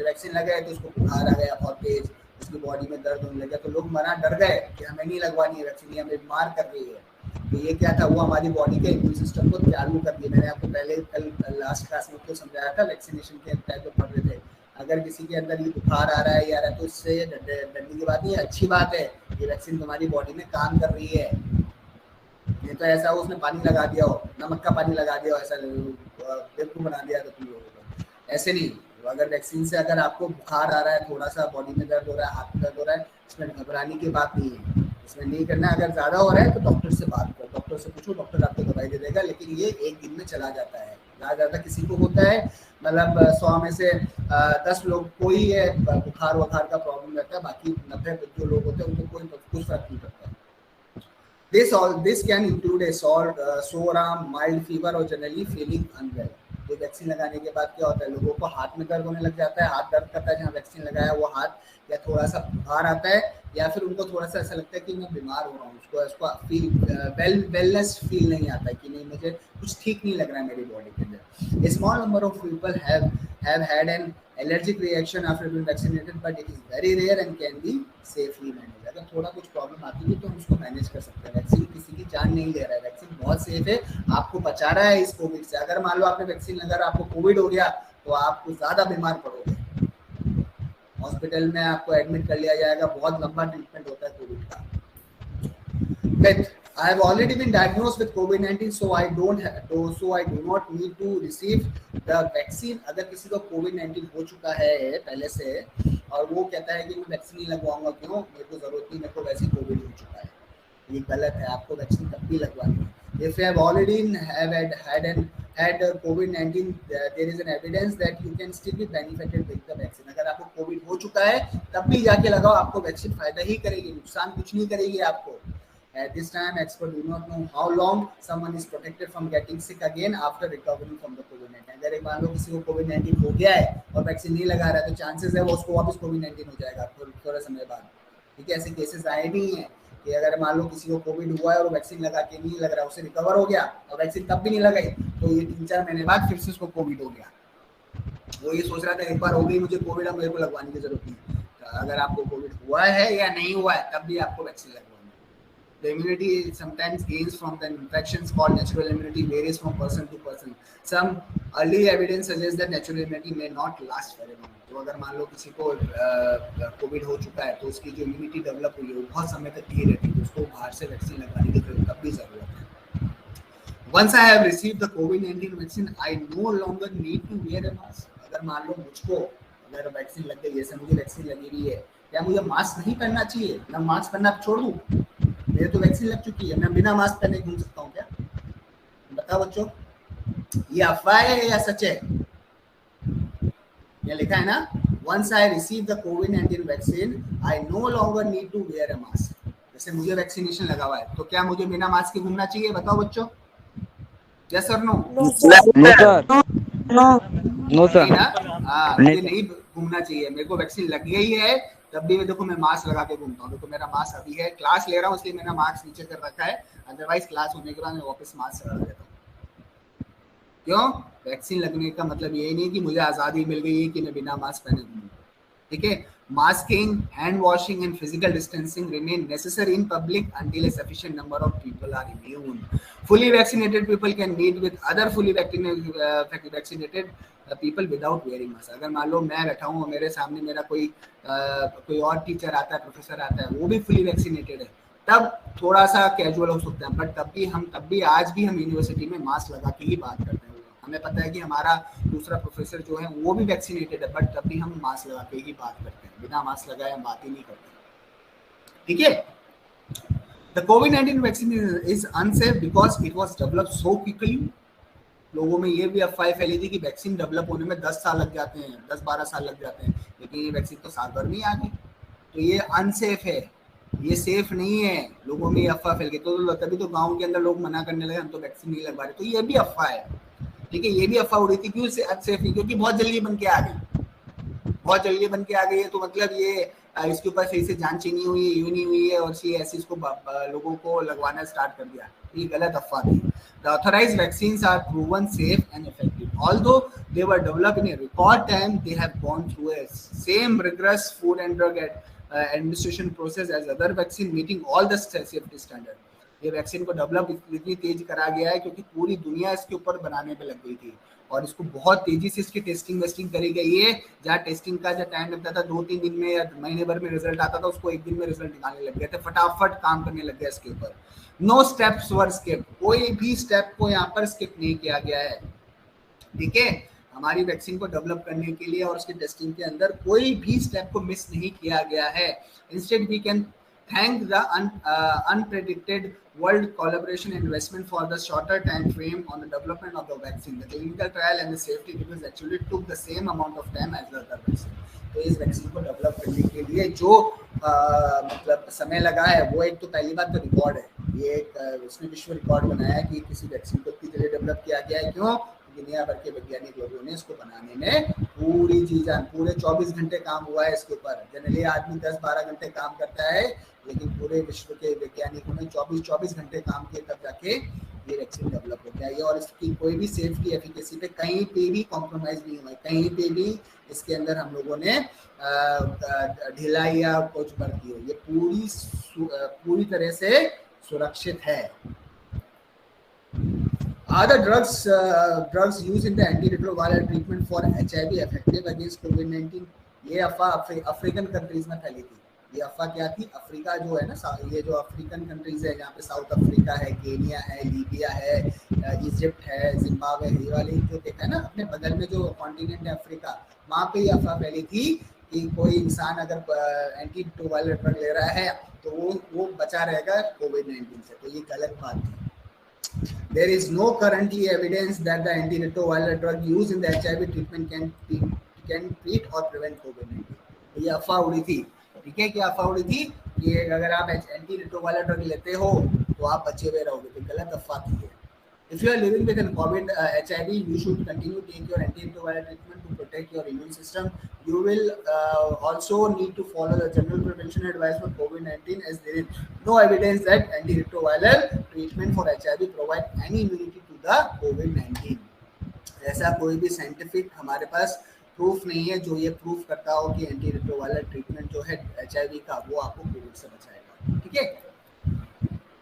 वैक्सीन लगाया तो उसको बुखार आ गया बहुत तेज, उसकी बॉडी में दर्द होने लगा, तो लोग डर गए कि हमें नहीं लगवानी है वैक्सीन, ये हमें बीमार कर रही है। तो ये क्या था, वो हमारी बॉडी के इम्यून सिस्टम को चालू कर दिया। मैंने आपको पहले कल लास्ट क्लास में तो समझाया था, वैक्सीनेशन के टाइप जो पढ़ रहे थे, अगर किसी के अंदर ये बुखार आ रहा है या तो इससे डरने की बात नहीं है, अच्छी बात है, ये वैक्सीन तुम्हारी बॉडी में काम कर रही है। ये तो ऐसा हो उसने पानी लगा दिया हो, नमक का पानी लगा दिया हो, ऐसा बेवकूफ बना दिया तो तुम लोगों को, ऐसे नहीं। अगर वैक्सीन से अगर आपको बुखार आ रहा है, थोड़ा सा बॉडी में दर्द हो रहा है, हाथ में दर्द हो रहा है, इसमें घबराने की बात नहीं है, इसमें नहीं करना। अगर ज़्यादा हो रहा है तो डॉक्टर से बात करो, डॉक्टर से पूछो, डॉक्टर आपको दवाई दे देगा, लेकिन ये एक दिन में चला जाता है। ज़्यादा किसी को होता है, मतलब 100 में से 10 लोग को ही है बुखार वखार का प्रॉब्लम रहता है, बाकी 90 जो लोग होते हैं उनको कोई कुछ फर्क नहीं पड़ता। This can include a sore arm, mild fever और generally feeling unwell. ये वैक्सीन लगाने के बाद क्या होता है, लोगों को हाथ में दर्द होने लग जाता है, हाथ दर्द करता है जहाँ वैक्सीन लगाया वो हाथ, या थोड़ा सा बुखार आता है, या फिर उनको थोड़ा सा ऐसा लगता है कि मैं बीमार हो रहा हूँ, उसको वेलनेस फील नहीं आता है कि नहीं मुझे कुछ ठीक नहीं लग रहा है मेरी बॉडी के अंदर। A small number of people have had an allergic reaction after being vaccinated, but it is very rare and can be safely managed. अगर थोड़ा कुछ प्रॉब्लम आती है तो हम उसको मैनेज कर सकते हैं। वैक्सीन किसी की जान नहीं ले रहा है, वैक्सीन बहुत सेफ है, आपको बचा रहा है इस कोविड से। अगर मान लो आपने वैक्सीन लगा, आपको कोविड हो गया तो आपको ज़्यादा बीमार पड़ोगे, हॉस्पिटल में आपको एडमिट कर लिया जाएगा, बहुत लंबा ट्रीटमेंट होता है कोविड का। But I have already been diagnosed with COVID-19, so I do not need to receive the vaccine. अगर किसी को COVID-19 हो चुका है पहले से और वो कहता है कि मैं वैक्सीन नहीं लगवाऊंगा, क्यों, मेरे को जरूरत नहीं, मेरे को वैसे कोविड हो चुका है, ये गलत है। आपको वैक्सीन तब भी लगवानी है। If you have already had COVID-19, there is an evidence that you can still be benefited with the vaccine. अगर आपको कोविड हो चुका है तब भी जाके लगाओ, आपको वैक्सीन फायदा ही करेगी, नुकसान कुछ नहीं करेगी आपको। At this time, experts do not know how long someone is protected from getting sick again after recovering from the COVID-19. अगर एक मान लो किसी को COVID-19 हो गया है और वैक्सीन नहीं लगा रहा है तो चांसेस है वो उसको वापस COVID-19 हो जाएगा थोड़ा समय बाद। ठीक है, ऐसे केसेस आए भी हैं कि अगर मान लो किसी को कोविड हुआ है और वैक्सीन लगा के नहीं लग रहा, उसे रिकवर हो गया और वैक्सीन तब भी नहीं लगाई तो ये 3-4 महीने बाद फिर से उसको कोविड हो गया। वो ये सोच रहा था एक बार हो गई मुझे कोविड, अब मेरे को लगवाने की जरूरत नहीं। अगर आपको कोविड हुआ है या नहीं हुआ है तब भी आपको वैक्सीन लगवानी है। The immunity sometimes gains from the infections called natural immunity varies from person to person. Some early evidence suggests that natural immunity may not last very long. तो अगर मान लो किसी को कोविड हो चुका है तो उसकी जो इम्यूनिटी डेवलप हुई है वो बहुत समय तक नहीं रहती, तो उसको बाहर से वैक्सीन लगाने की तब भी जरूरत है। Once I have received the COVID-19 vaccine, I no longer need to wear a mask. अगर मान लो मुझको अगर वैक्सीन लग गई है, ऐसा मुझे वैक्सीन लगी हुई है, क्या मुझे मास्क नहीं पहनना चाहिए? मैं मास्क पहनना छोड़ दूँ? मेरे तो वैक्सीन लग चुकी है, मैं बिना मास्क पहने घूम सकता हूँ क्या? बताओ बच्चों, ये अफवाह है या सच है? ये लिखा है ना, once I receive the COVID-19 vaccine, I no longer need to wear a mask. जैसे मुझे वैक्सीनेशन लगा हुआ है, तो क्या मुझे बिना मास्क के घूमना चाहिए? बताओ बच्चों, यस और no? No sir, no sir, नहीं ना? हाँ, मुझे नहीं घूमना चाहिए। मेरे को वैक्सीन लग गई है, तब भी देखो मैं मास्क लगा के घूमता हूँ। देखो मेरा मास्क अभी है, क्लास ले रहा हूँ इसलिए मैंने मास्क नीचे कर रखा है, अदरवाइज क्लास होने के बाद मैं वापस मास्क लगा देता हूँ। क्यों? वैक्सीन लगने का मतलब ये नहीं कि मुझे आज़ादी मिल गई है कि मैं बिना मास्क पहने घूमूं। ठीक है, masking, hand washing and physical distancing remain necessary in public until a sufficient number of people are immune. Fully vaccinated people can meet with other fully vaccinated people without wearing mask. अगर मान लो मैं बैठा हूँ और मेरे सामने मेरा कोई और टीचर आता है, प्रोफेसर आता है, वो भी फुली वैक्सीनेटेड है, तब थोड़ा सा कैजुअल हो सकता है, बट तब भी आज भी हम यूनिवर्सिटी में मास्क लगा के ही बात करते हैं। हमें पता है कि हमारा दूसरा प्रोफेसर जो है वो भी वैक्सीनेटेड है, बट तब भी हम मास्क लगा के ही बात करते हैं, बिना मास्क लगाए हम बात ही नहीं करते। ठीक है, the covid vaccine is unsafe because it was developed so quickly. लोगों में ये भी अफवाह फैली थी कि वैक्सीन डेवलप होने में 10 साल लग जाते हैं, 10-12 साल लग जाते हैं, लेकिन ये वैक्सीन तो साल भर में ही आ गई। तो ये अनसेफ है, ये सेफ नहीं है। लोगों में ये अफवाह फैल गई, तो तभी तो गाँव के अंदर लोग मना करने लगे, हम तो वैक्सीन नहीं लगवा रहे। तो ये भी अफवाह है। ठीक है, ये भी अफवाह उड़ी थी। क्यों अनसेफ नहीं? क्योंकि बहुत जल्दी बन के आ गई, बहुत जल्दी बन के आ गई है। तो मतलब ये इसके ऊपर सही से जांच ही नहीं हुई, यूं नहीं हुई है, और ऐसे इसको लोगों को लगवाना स्टार्ट कर दिया। ये गलत अफवाह थी। The authorised vaccines are proven safe and effective although they were developed in a record time. They have gone through a same rigorous food and drug administration process as other vaccine, meeting all the safety standard. ये vaccine को develop इतनी तेज करा गया है क्योंकि पूरी दुनिया इसके ऊपर बनाने पे लग गई थी, और इसको बहुत तेजी से इसकी टेस्टिंग करी गई है। जहाँ टेस्टिंग का जो टाइम लगता था 2-3 दिन में या महीने भर में रिजल्ट आता था, उसको 1 दिन में रिजल्ट निकालने लग गए थे, फटाफट काम करने लग गया इसके ऊपर। नो स्टेप्स वर स्किप, कोई भी स्टेप को यहाँ पर स्किप नहीं किया गया है। ठीक है, हमारी वैक्सीन को डेवलप करने के लिए और उसकी टेस्टिंग के अंदर कोई भी स्टेप को मिस नहीं किया गया है। Instead we can thank the unpredicted world collaboration investment for the shorter time frame on the development of the vaccine. The clinical trial and the safety reviews actually took the same amount of time as the other vaccine. तो इस vaccine को develop करने के लिए जो मतलब समय लगा है, वो एक तो पहली बात तो रिकॉर्ड है। ये एक इसने विश्व रिकॉर्ड बनाया है कि किसी वैक्सीन को इतनी जल्दी डेवलप किया गया है। क्यों? दुनिया भर के वैज्ञानिक लोगों ने इसको बनाने में पूरी पूरे 24 घंटे काम हुआ है इसके ऊपर। जनरली आदमी 10-12 घंटे काम करता है, लेकिन पूरे विश्व के वैज्ञानिकों ने 24 घंटे काम किए, तब जाके ये वैक्सीन डेवलप हो गया है। और इसकी कोई भी सेफ्टी एफिकेसी पे कहीं पे भी कॉम्प्रोमाइज नहीं हुआ है, कहीं पे भी इसके अंदर हम लोगों ने ढिलाई या कुछ बरती हो। ये पूरी तरह से सुरक्षित है। Are the drugs used in the antiretroviral treatment for HIV effective against COVID-19? ये अफवाह अफ्रीकन कंट्रीज में फैली थी। ये अफवाह क्या थी? अफ्रीका जो है ना, ये जो अफ्रीकन कंट्रीज है, यहाँ पे साउथ अफ्रीका है, केनिया है, लीबिया है, इजिप्ट है, जिम्बाब्वे, ये वाली जो देखा है ना अपने बगल में जो कॉन्टिनेंट है अफ्रीका, वहाँ पे ये अफवाह फैली थी कि कोई इंसान अगर एंटीरिट्रोवायरल ड्रग ले रहा है तो वो बचा रहेगा कोविड-19 से। तो ये गलत बात थी। There is no currently evidence that the antiretroviral drug used in the HIV treatment can treat or prevent COVID-19. ये अफवाह उड़ी थी। ठीक है, क्या अफवाह उड़ी थी कि अगर आप एंटीरिट्रोवायरल ड्रग लेते हो तो आप बचे हुए रहोगे। तो गलत अफवाह थी। If you are living with an COVID HIV, you should continue to take your antiretroviral treatment to protect your immune system. You will also need to follow the general prevention advice for COVID-19, as there is no evidence that antiretroviral treatment for HIV provide any immunity to the COVID-19. ऐसा कोई भी scientific हमारे पास proof नहीं है जो ये proof करता हो कि एंटीरिट्रोवायरल ट्रीटमेंट जो है HIV का वो आपको कोविड से बचाएगा। ठीक है।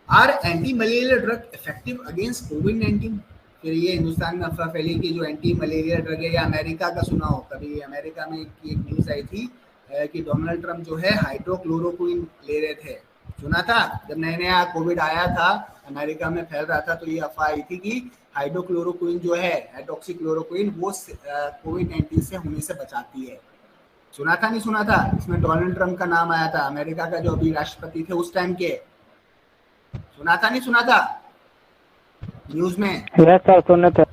Are anti malaria drug effective against कोविड-19? फिर ये हिंदुस्तान में अफवाह फैली कि जो एंटी मलेरिया ड्रग है, या अमेरिका का सुना हो कभी, अमेरिका में एक न्यूज़ आई थी कि डोनाल्ड ट्रंप जो है हाइड्रोक्लोरोक्विन ले रहे थे। सुना था जब नया कोविड आया था, अमेरिका में फैल रहा था, तो ये अफवाह आई थी कि हाइड्रोक्लोरोक्विन जो है, हाइड्रोक्सीक्लोरोक्विन, वो कोविड-19 से होने से बचाती है। सुना था नहीं सुना था? इसमें डोनाल्ड ट्रंप का नाम आया था, अमेरिका का जो अभी राष्ट्रपति थे उस टाइम के। सुना था नहीं सुना था न्यूज में? यस सर, सुना था।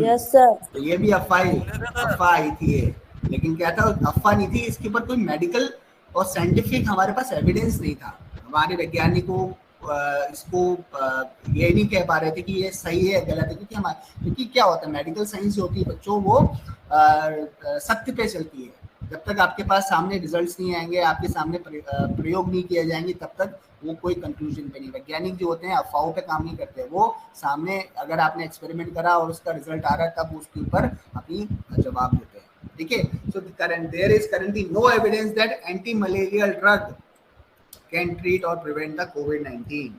Yes sir. तो ये भी अफवाह आई थी। लेकिन क्या था, अफवाह नहीं थी, इसके ऊपर कोई मेडिकल और साइंटिफिक हमारे पास एविडेंस नहीं था। हमारे वैज्ञानिकों इसको ये नहीं कह पा रहे थे कि ये सही है गलत है, क्योंकि क्या होता है, मेडिकल साइंस जो होती है बच्चों, वो सत्य पे चलती है। जब तक आपके पास सामने रिजल्ट्स नहीं आएंगे, आपके सामने प्रयोग नहीं किए जाएंगे, तब तक वो कोई कंक्लूजन पे नहीं। वैज्ञानिक जो होते हैं अफवाहों पे काम नहीं करते, वो सामने अगर आपने एक्सपेरिमेंट करा और उसका रिजल्ट आ रहा है तब उसके ऊपर अपनी जवाब देते हैं। ठीक है, so there is currently no evidence that anti malarial drug can treat or prevent the COVID-19.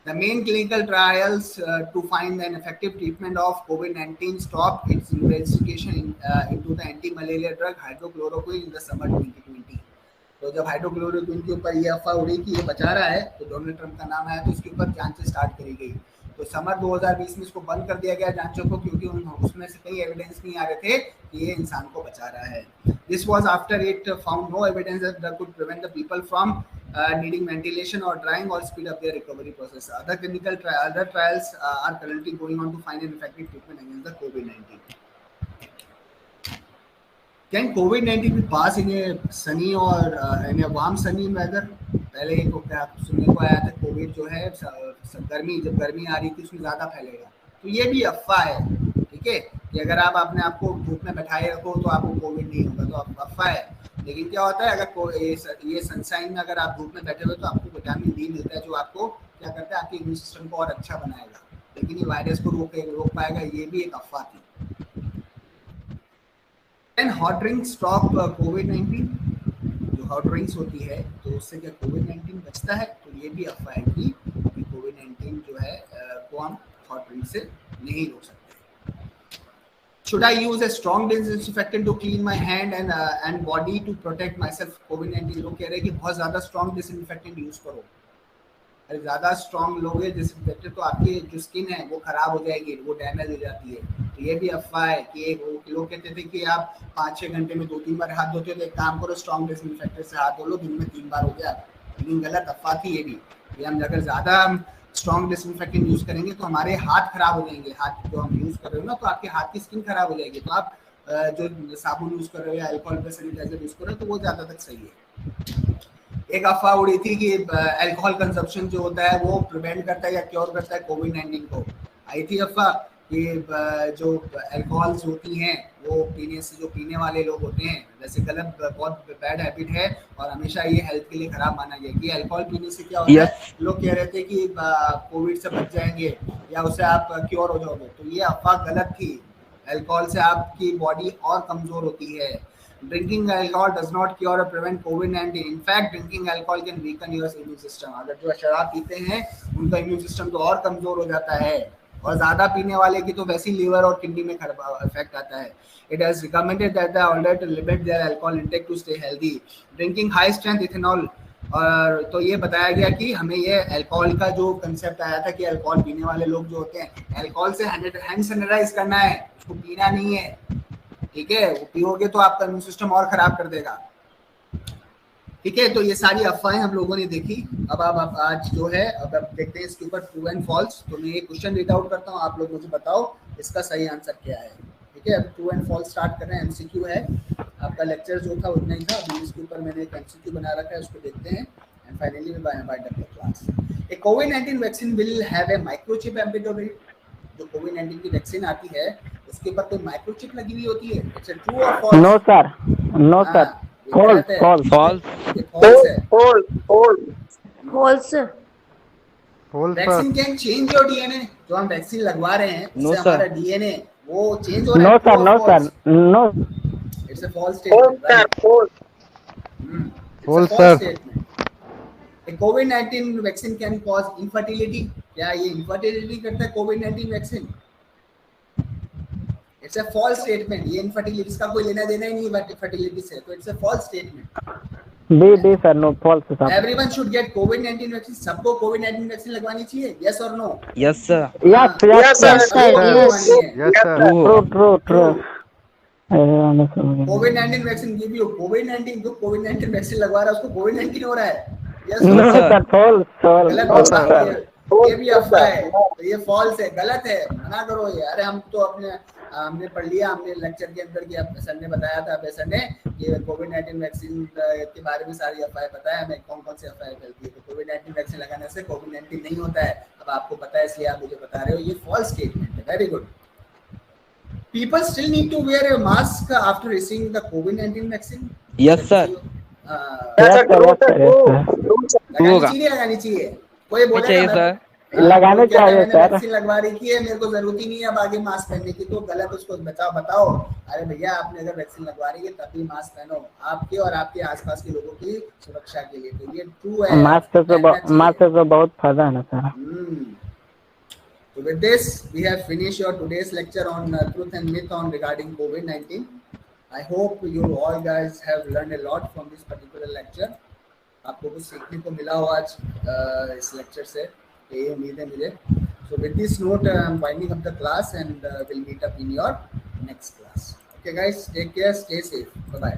The main clinical trials to find an effective treatment of COVID-19 stopped its investigation into the anti-malaria drug hydrochloroquine in the summer 2020. तो जब hydrochloroquine के ऊपर ये अफवाह उड़ी कि ये बचा रहा है, तो डोनाल्ड ट्रंप का नाम आया, तो इसके ऊपर जांचें स्टार्ट करी गई। तो समर 2020 में इसको बंद कर दिया गया जांचों को, क्योंकि उसमें से कई एविडेंस नहीं आ रहे थे कि ये इंसान को बचा रहा है। This was after it found no evidence that drug could prevent the people from needing ventilation or drying or speed up their recovery process. Other trials are currently going on to find an effective treatment against the COVID-19. Can COVID-19 be passed in a sunny or in a warm sunny weather? पहले एक क्या सुनने को आया था, Covid जो है जब गर्मी आ रही थी उसमें ज्यादा फैलेगा, तो ये भी अफवाह है। ठीक है, कि अगर आप अपने आप को धूप में बैठाए रखो तो आपको कोविड नहीं होगा, तो अफवाह है। लेकिन क्या होता है, अगर ये सनशाइन में अगर आप धूप में बैठे हो तो आपको विटामिन डी मिलता है, जो आपको क्या करता है, आपके इम्यून सिस्टम को और अच्छा बनाएगा। लेकिन ये वायरस को रोक पाएगा, ये भी एक अफवाह थी। Can hot drinks stop COVID-19? जो हॉट ड्रिंक्स होती है तो उससे क्या COVID-19 बचता है? तो ये भी अफवाह है कि COVID-19 जो है को हम हॉट ड्रिंक से नहीं रोक सकते। Should I use a strong disinfectant to clean my hand and body to protect myself COVID-19? लोग कह रहे हैं कि बहुत ज़्यादा strong disinfectant यूज़ करो। अरे ज़्यादा strong लोगे disinfectant तो आपकी जो स्किन है वो खराब हो जाएगी, वो डैमेज हो जाती है। तो ये भी अफवाह है कि लोग कहते थे कि आप 5-6 घंटे में 2-3 बार हाथ धोते हो, तो एक काम करो, स्ट्रॉन्ग डिसइंफेक्टेंट से हाथ धो लो, दिन में 3 बार हो गया। लेकिन गलत अफवाह थी ये भी, कि हम अगर ज़्यादा स्ट्रॉन्ग डिसइंफेक्टेंट यूज़ करेंगे तो हमारे हाथ खराब हो जाएंगे। हाथ जो हम यूज़ कर रहे हो ना, तो आपके हाथ की स्किन खराब हो जाएगी। तो आप जो साबुन यूज़ कर रहे हो या अल्कोहल पे सैनिटाइजर यूज़ कर रहे हो, तो वो ज़्यादा तक सही है। एक अफवाह उड़ी थी कि अल्कोहल कंजप्शन जो होता है वो प्रिवेंट करता है या क्योर करता है COVID-19 को। आई थी अफवाह कि जो अल्कोहल्स होती हैं वो पीने से, जो पीने वाले लोग होते हैं, वैसे गलत बहुत बैड हैबिट है और हमेशा ये हेल्थ के लिए खराब माना गया कि अल्कोहल पीने से क्या होता है। लोग कह रहे थे कि कोविड से बच जाएंगे या उससे आप क्योर हो जाओगे, तो ये अफवाह गलत थी। अल्कोहल से आपकी बॉडी और कमजोर होती है। Drinking alcohol does not cure or prevent COVID-19. In fact, drinking alcohol can weaken your immune system. अगर जो शराब पीते हैं उनका इम्यून सिस्टम तो और कमजोर हो जाता है, और ज़्यादा पीने वाले की तो वैसी लीवर और किडनी में खराब इफेक्ट आता है। It has recommended that the older to limit their alcohol intake to stay healthy. Drinking high strength ethanol, और तो ये बताया गया कि हमें ये अल्कोहल का जो कंसेप्ट आया था कि अल्कोहल पीने वाले लोग जो होते हैं, अल्कोहल से हैंड सैनिटाइज करना है, उसको पीना नहीं है। ठीक है, वो पियोगे तो आपका इम्यून सिस्टम और खराब कर देगा। ठीक है, तो ये सारी अफवाहें हम लोगों ने देखी। अब आप आज जो है अब देखते हैं इसके ऊपर ट्रू एंड फॉल्स। तो मैं ये क्वेश्चन रीड आउट करता हूँ, आप लोग मुझे बताओ इसका सही आंसर क्या है। ठीक है, अब ट्रू एंड फॉल्स स्टार्ट कर रहे हैं। एमसीक्यू है, आपका लेक्चर जो था उतना ही था, अभी इसके ऊपर मैंने एक एमसीक्यू बना रखा है, उसको देखते हैं and finally we by the class. A कोविड-19 vaccine will have a microchip embedded. जो कोविड-19 की वैक्सीन आती है उसके ऊपर कोई माइक्रोचिप लगी हुई होती है। इट्स ट्रू और false? No sir, no sir, false vaccine can change your DNA. जो हम वैक्सीन लगवा रहे हैं उससे हमारा डीएनए वो चेंज हो रहा है। No, it's a false statement. False sir. A कोविड-19 वैक्सीन कैन कॉज इनफर्टिलिटी। क्या ये इनफर्टिलिटी करता है कोविड-19 vaccine? It's a false statement. ये इनफर्टिलिटी का कोई लेना देना ही नहीं है फर्टिलिटी से, तो it's a false statement. D sir, no false sir. Everyone should get covid vaccine. सबको कोविड-19 वैक्सीन लगवानी चाहिए, यस और no? Yes sir, yes sir, true. Covid vaccine give you कोविड-19। जो कोविड-19 वैक्सीन लगवा रहा है उसको कोविड-19 हो रहा है, yes no sir, false sir. ये भी अफवाह है, तो ये फॉल्स है, गलत है, मना करो ये। अरे हम तो अपने हमने पढ़ लिया, हमने लेक्चर के अंदर कि सर ने बताया था, अभय सर ने, कि कोविड-19 वैक्सीन के बारे में सारी अफवाहें पता है हमें, कौन कौन से अफवाहें फैलती है। तो कोविड-19 वैक्सीन लगाने से कोविड-19 नहीं होता है, अब आपको पता है इसलिए आप मुझे बता रहे हो, ये फॉल्स स्टेटमेंट है। Very good. People still need to wear a mask after receiving the COVID-19 vaccine? Yes, sir. लगानी चाहिए। कोई बोलेगा लगाने चाहिए सर। वैक्सीन लगवा रही है, मेरे को जरूरत ही नहीं है अब आगे मास्क पहनने की, तो गलत उसको बताओ। अरे भैया, आपने अगर वैक्सीन लगवा रही है तभी मास्क पहनो, आपके और आपके आसपास के लोगों की सुरक्षा के लिए। तो ये ट्रू है, मास्क से बहुत फायदा है ना sir. So with this, we have finished your today's lecture on truth and myth on regarding COVID-19. I hope you all guys have learned a lot from this particular lecture. आपको कुछ सीखने को मिला हो आज इस लेक्चर से, यही उम्मीद है मुझे। So with this note, I'm winding up the class and we'll meet up in your next class. Okay guys, take care, stay safe. Bye bye.